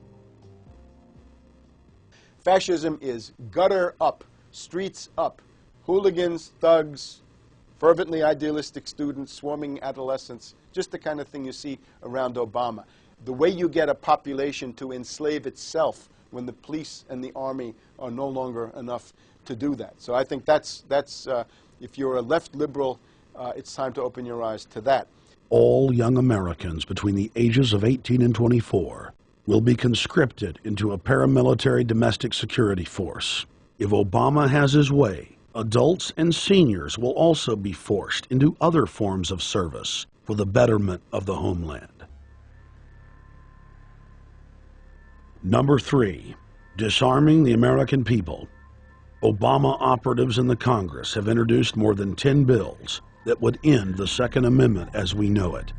Fascism is gutter up, streets up, hooligans, thugs, fervently idealistic students, swarming adolescents, just the kind of thing you see around Obama. The way you get a population to enslave itself when the police and the army are no longer enough to do that. So I think that's if you're a left liberal, it's time to open your eyes to that. All young Americans between the ages of 18 and 24 will be conscripted into a paramilitary domestic security force. If Obama has his way, adults and seniors will also be forced into other forms of service for the betterment of the homeland. Number 3, disarming the American people. Obama operatives in the Congress have introduced more than 10 bills that would end the Second Amendment as we know it.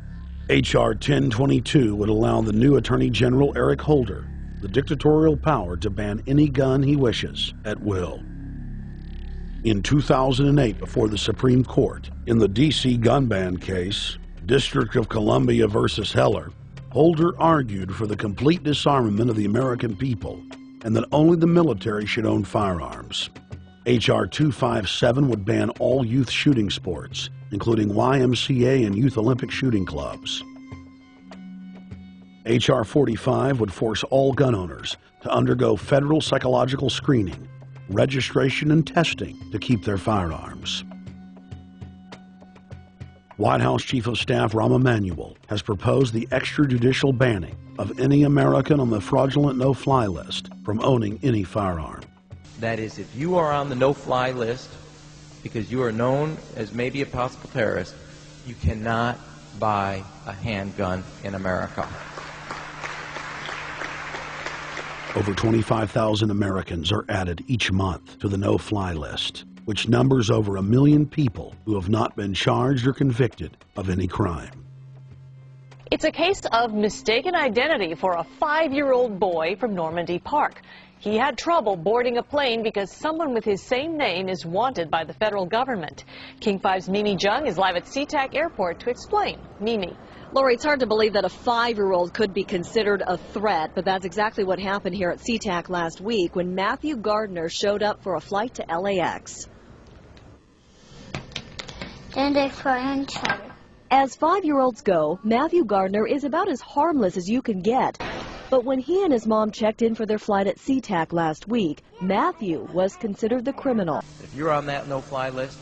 H.R. 1022 would allow the new Attorney General Eric Holder the dictatorial power to ban any gun he wishes at will. In 2008, before the Supreme Court, in the D.C. gun ban case, District of Columbia versus Heller, Holder argued for the complete disarmament of the American people and that only the military should own firearms. H.R. 257 would ban all youth shooting sports, including YMCA and Youth Olympic shooting clubs. H.R. 45 would force all gun owners to undergo federal psychological screening, registration, and testing to keep their firearms. White House Chief of Staff Rahm Emanuel has proposed the extrajudicial banning of any American on the fraudulent no-fly list from owning any firearm. That is, if you are on the no-fly list because you are known as maybe a possible terrorist, you cannot buy a handgun in America. Over 25,000 Americans are added each month to the no-fly list, which numbers over 1 million people who have not been charged or convicted of any crime. It's a case of mistaken identity for a 5-year-old boy from Normandy Park. He had trouble boarding a plane because someone with his same name is wanted by the federal government. King 5's Mimi Jung is live at SeaTac Airport to explain. Mimi. Lori, it's hard to believe that a 5-year-old could be considered a threat, but that's exactly what happened here at SeaTac last week when Matthew Gardner showed up for a flight to LAX. Then they fly on charter. As 5-year-olds go, Matthew Gardner is about as harmless as you can get. But when he and his mom checked in for their flight at SeaTac last week, Matthew was considered the criminal. If you're on that no-fly list,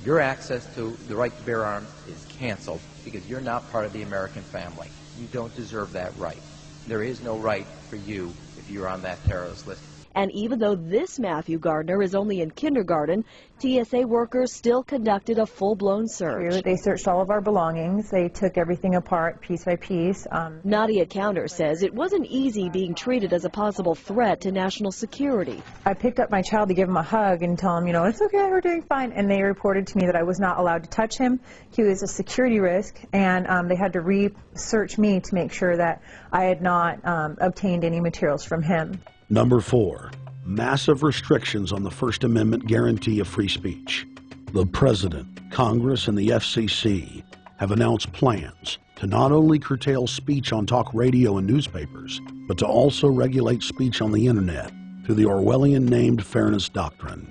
your access to the right to bear arms is canceled because you're not part of the American family. You don't deserve that right. There is no right for you if you're on that terrorist list. And even though this Matthew Gardner is only in kindergarten, TSA workers still conducted a full-blown search. They searched all of our belongings. They took everything apart piece by piece. Nadia Counter says it wasn't easy being treated as a possible threat to national security. I picked up my child to give him a hug and tell him, you know, it's okay, we're doing fine. And they reported to me that I was not allowed to touch him. He was a security risk, and they had to re-search me to make sure that I had not obtained any materials from him. Number 4, massive restrictions on the First Amendment guarantee of free speech. The President, Congress, and the FCC have announced plans to not only curtail speech on talk radio and newspapers, but to also regulate speech on the Internet through the Orwellian-named Fairness Doctrine.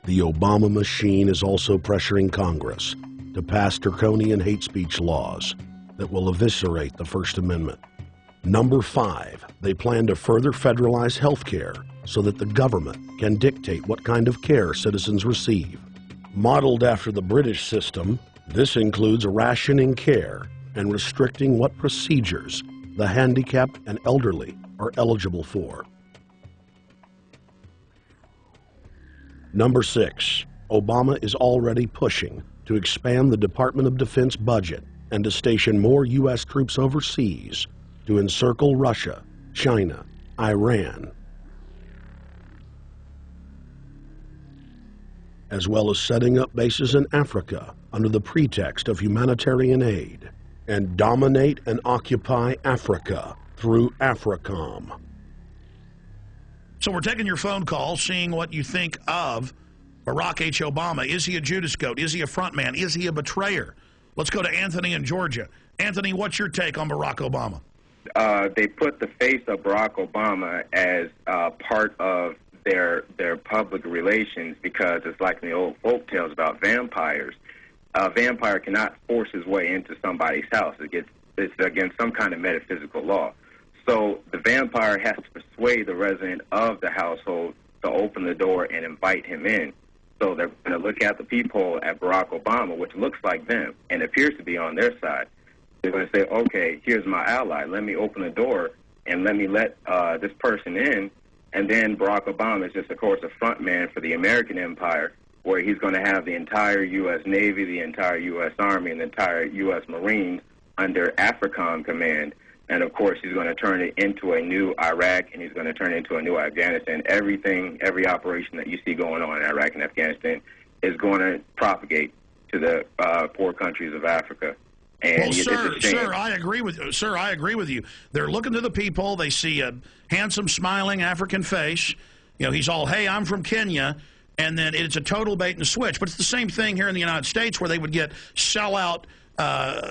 The Obama machine is also pressuring Congress to pass draconian hate speech laws that will eviscerate the First Amendment. Number 5, they plan to further federalize health care so that the government can dictate what kind of care citizens receive. Modeled after the British system, this includes rationing care and restricting what procedures the handicapped and elderly are eligible for. Number 6, Obama is already pushing to expand the Department of Defense budget and to station more U.S. troops overseas to encircle Russia, China, Iran, as well as setting up bases in Africa under the pretext of humanitarian aid, and dominate and occupy Africa through AFRICOM. So we're taking your phone call, seeing what you think of Barack H. Obama. Is he a Judas goat? Is he a front man? Is he a betrayer? Let's go to Anthony in Georgia. Anthony, what's your take on Barack Obama? They put the face of Barack Obama as part of their public relations because it's like the old folk tales about vampires. A vampire cannot force his way into somebody's house. It's against some kind of metaphysical law. So the vampire has to persuade the resident of the household to open the door and invite him in. So they're going to look at the peephole at Barack Obama, which looks like them and appears to be on their side. They're going to say, okay, here's my ally. Let me open the door and let me let this person in. And then Barack Obama is just, of course, a front man for the American empire, where he's going to have the entire U.S. Navy, the entire U.S. Army, and the entire U.S. Marines under AFRICOM command. And, of course, he's going to turn it into a new Iraq, and he's going to turn it into a new Afghanistan. Everything, every operation that you see going on in Iraq and Afghanistan is going to propagate to the poor countries of Africa. And well, sir, I agree with you. Sir, I agree with you. They're looking to the people. They see a handsome, smiling African face. You know, he's all, hey, I'm from Kenya. And then it's a total bait and switch. But it's the same thing here in the United States where they would get sellout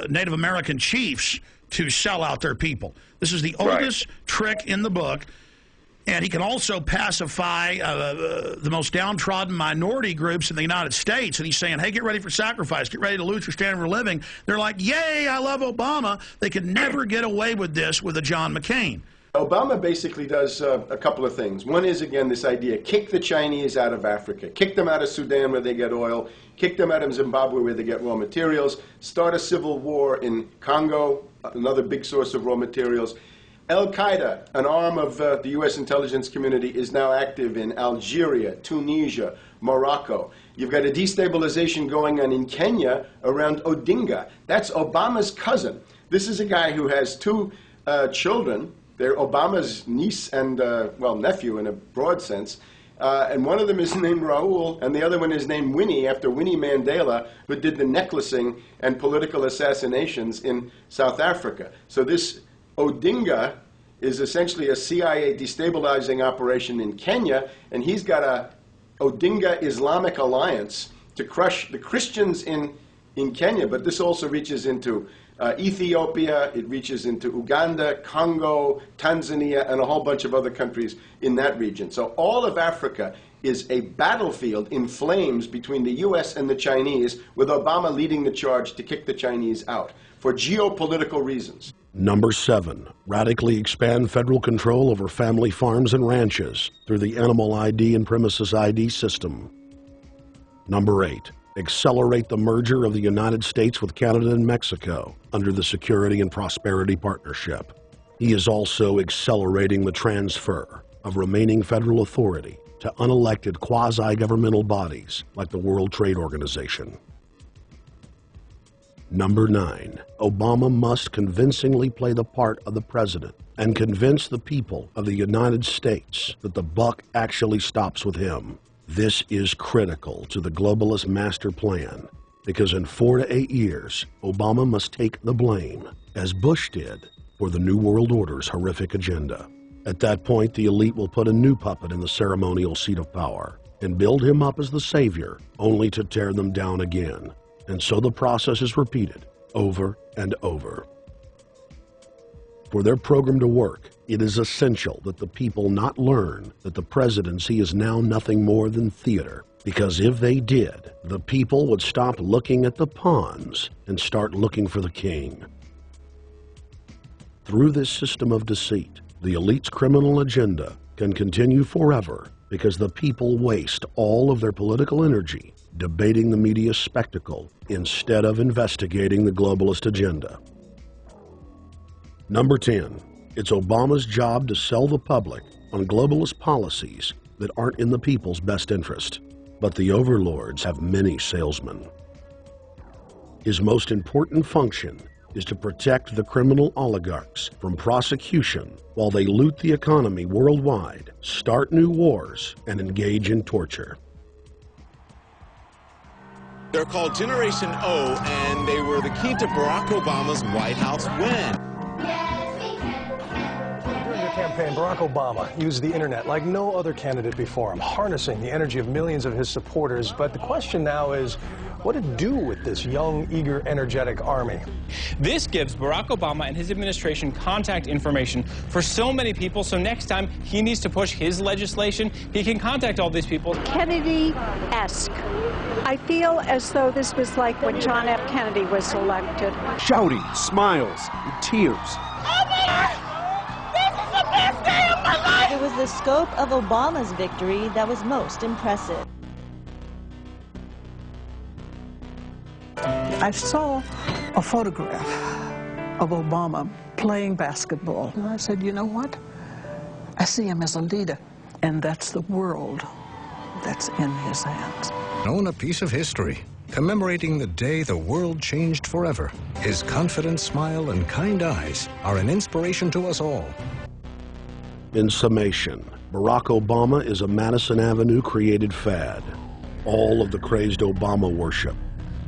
Native American chiefs to sell out their people. This is the oldest trick in the book. And he can also pacify the most downtrodden minority groups in the United States. And he's saying, hey, get ready for sacrifice. Get ready to lose your standard of living. They're like, yay, I love Obama. They could never get away with this with a John McCain. Obama basically does a couple of things. One is, again, this idea, kick the Chinese out of Africa. Kick them out of Sudan where they get oil. Kick them out of Zimbabwe where they get raw materials. Start a civil war in Congo, another big source of raw materials. Al-Qaeda, an arm of the U.S. intelligence community, is now active in Algeria, Tunisia, Morocco. You've got a destabilization going on in Kenya around Odinga. That's Obama's cousin. This is a guy who has two children. They're Obama's niece and, well, nephew in a broad sense. And one of them is named Raul, and the other one is named Winnie, after Winnie Mandela, who did the necklacing and political assassinations in South Africa. So this Odinga is essentially a CIA destabilizing operation in Kenya, and he's got a Odinga Islamic Alliance to crush the Christians in in Kenya, but this also reaches into Ethiopia, it reaches into Uganda, Congo, Tanzania, and a whole bunch of other countries in that region. So all of Africa is a battlefield in flames between the U.S. and the Chinese, with Obama leading the charge to kick the Chinese out for geopolitical reasons. Number 7, radically expand federal control over family farms and ranches through the Animal ID and Premises ID system. Number 8, accelerate the merger of the United States with Canada and Mexico under the Security and Prosperity Partnership. He is also accelerating the transfer of remaining federal authority to unelected quasi-governmental bodies like the World Trade Organization. Number 9, Obama must convincingly play the part of the president and convince the people of the United States that the buck actually stops with him. This is critical to the globalist master plan, because in 4 to 8 years, Obama must take the blame, as Bush did, for the New World Order's horrific agenda. At that point, the elite will put a new puppet in the ceremonial seat of power and build him up as the savior, only to tear them down again. And so the process is repeated over and over. For their program to work, it is essential that the people not learn that the presidency is now nothing more than theater, because if they did, the people would stop looking at the pawns and start looking for the king. Through this system of deceit, the elite's criminal agenda can continue forever because the people waste all of their political energy debating the media spectacle instead of investigating the globalist agenda. Number 10, it's Obama's job to sell the public on globalist policies that aren't in the people's best interest. But the overlords have many salesmen. His most important function is to protect the criminal oligarchs from prosecution while they loot the economy worldwide, start new wars, and engage in torture. They're called Generation O, and they were the key to Barack Obama's White House win. During the campaign, Barack Obama used the internet like no other candidate before him, harnessing the energy of millions of his supporters. But the question now is, what to do with this young, eager, energetic army? This gives Barack Obama and his administration contact information for so many people, so next time he needs to push his legislation, he can contact all these people. Kennedy-esque. I feel as though this was like when John F. Kennedy was elected. Shouting, smiles, and tears. It was the scope of Obama's victory that was most impressive. I saw a photograph of Obama playing basketball, and I said, you know what? I see him as a leader, and that's the world that's in his hands. Own a piece of history, commemorating the day the world changed forever. His confident smile and kind eyes are an inspiration to us all. In summation, Barack Obama is a Madison Avenue created fad. All of the crazed Obama worship,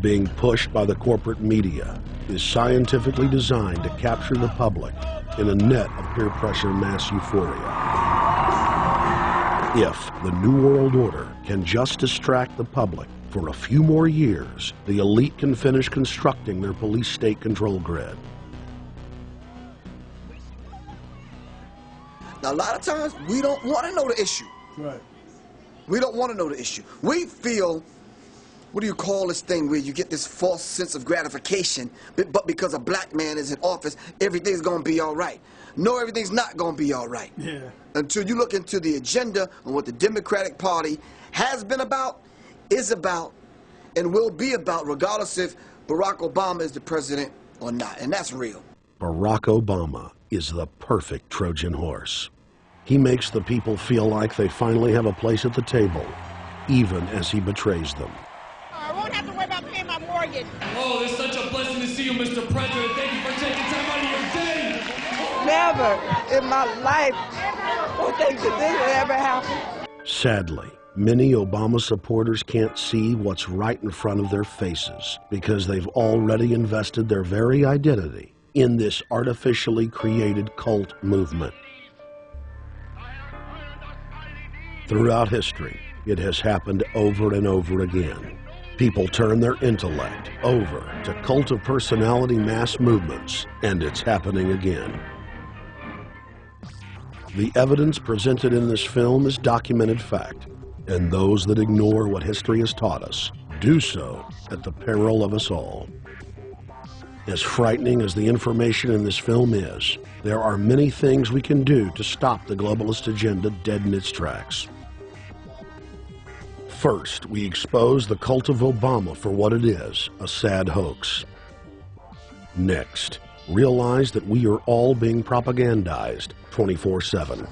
being pushed by the corporate media, is scientifically designed to capture the public in a net of peer pressure mass euphoria. If the New World Order can just distract the public for a few more years, the elite can finish constructing their police state control grid. Now, a lot of times, we don't want to know the issue. Right. We don't want to know the issue. We feel, what do you call this thing where you get this false sense of gratification, but because a black man is in office, everything's going to be all right. No, everything's not going to be all right. Yeah. Until you look into the agenda on what the Democratic Party has been about, is about, and will be about, regardless if Barack Obama is the president or not. And that's real. Barack Obama is the perfect Trojan horse. He makes the people feel like they finally have a place at the table, even as he betrays them. I won't have to worry about paying my mortgage. Oh, it's such a blessing to see you, Mr. President. Thank you for taking time out of your day. Never in my life would think that this would ever happen. Sadly, many Obama supporters can't see what's right in front of their faces because they've already invested their very identity in this artificially created cult movement. Throughout history, it has happened over and over again. People turn their intellect over to cult of personality mass movements, and it's happening again. The evidence presented in this film is documented fact, and those that ignore what history has taught us do so at the peril of us all. As frightening as the information in this film is, there are many things we can do to stop the globalist agenda dead in its tracks. First, we expose the cult of Obama for what it is, a sad hoax. Next, realize that we are all being propagandized 24/7.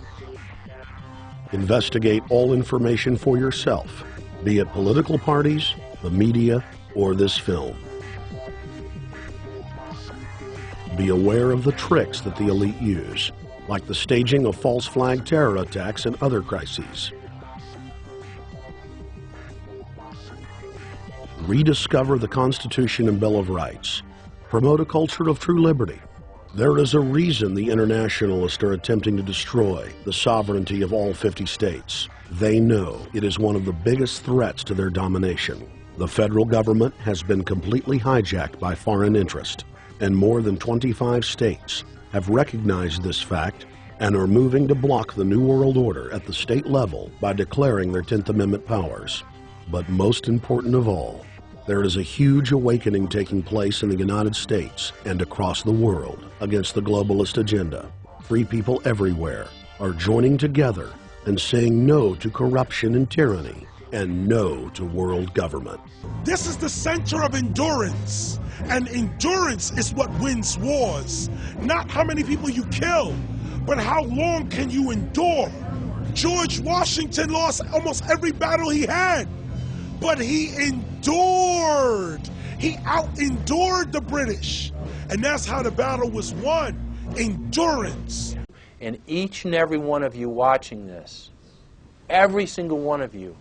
Investigate all information for yourself, be it political parties, the media, or this film. Be aware of the tricks that the elite use, like the staging of false flag terror attacks and other crises. Rediscover the Constitution and Bill of Rights. Promote a culture of true liberty. There is a reason the internationalists are attempting to destroy the sovereignty of all 50 states. They know it is one of the biggest threats to their domination. The federal government has been completely hijacked by foreign interest, and more than 25 states have recognized this fact and are moving to block the New World Order at the state level by declaring their 10th Amendment powers. But most important of all, there is a huge awakening taking place in the United States and across the world against the globalist agenda. Free people everywhere are joining together and saying no to corruption and tyranny and no to world government. This is the center of endurance, and endurance is what wins wars. Not how many people you kill, but how long can you endure. George Washington lost almost every battle he had, but he endured. He out-endured the British, and that's how the battle was won. Endurance. And each and every one of you watching this, every single one of you,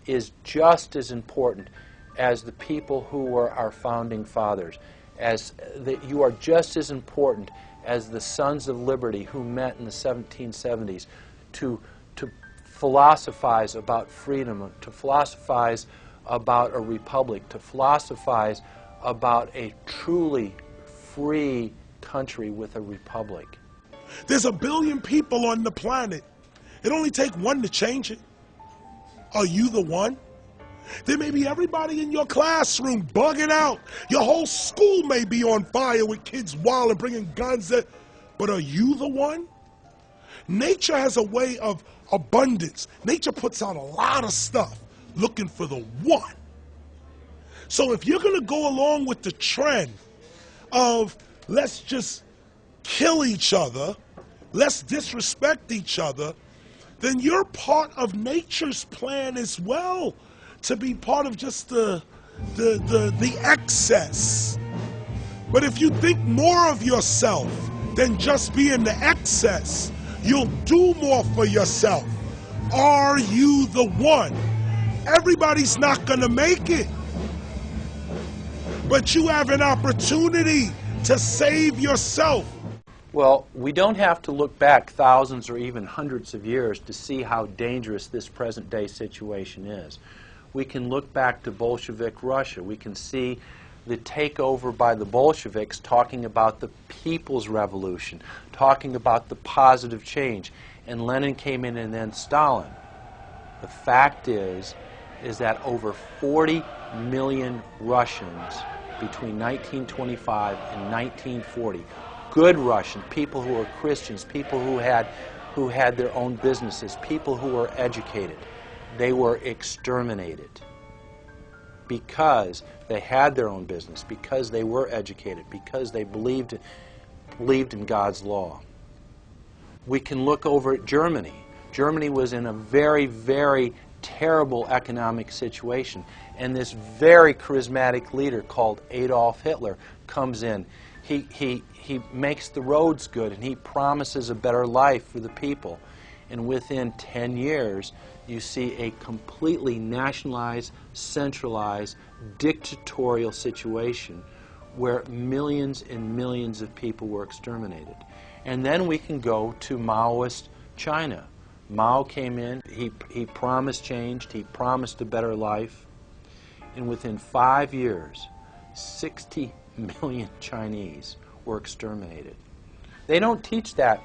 is just as important as the people who were our founding fathers. You are just as important as the Sons of Liberty who met in the 1770s to philosophize about freedom, to philosophize about a republic, to philosophize about a truly free country with a republic. There's 1 billion people on the planet. It only takes one to change it. Are you the one? There may be everybody in your classroom bugging out. Your whole school may be on fire with kids wild and bringing guns in. But are you the one? Nature has a way of abundance. Nature puts out a lot of stuff looking for the one. So if you're going to go along with the trend of let's just kill each other, let's disrespect each other, then you're part of nature's plan as well, to be part of just the excess. But if you think more of yourself than just being the excess, you'll do more for yourself. Are you the one? Everybody's not going to make it. But you have an opportunity to save yourself. Well, we don't have to look back thousands or even hundreds of years to see how dangerous this present-day situation is. We can look back to Bolshevik Russia. We can see the takeover by the Bolsheviks talking about the people's revolution, talking about the positive change. And Lenin came in and then Stalin. The fact is that over 40 million Russians between 1925 and 1940, good Russians, people who were Christians, people who had their own businesses, people who were educated, they were exterminated because they had their own business, because they were educated, because they believed in God's law. We can look over at Germany. Germany was in a very, very terrible economic situation, and this very charismatic leader called Adolf Hitler comes in. He makes the roads good, and he promises a better life for the people. And within 10 years, you see a completely nationalized, centralized, dictatorial situation where millions and millions of people were exterminated. And then we can go to Maoist China. Mao came in, he promised change, he promised a better life, And within 5 years, 60 million Chinese were exterminated. They don't teach that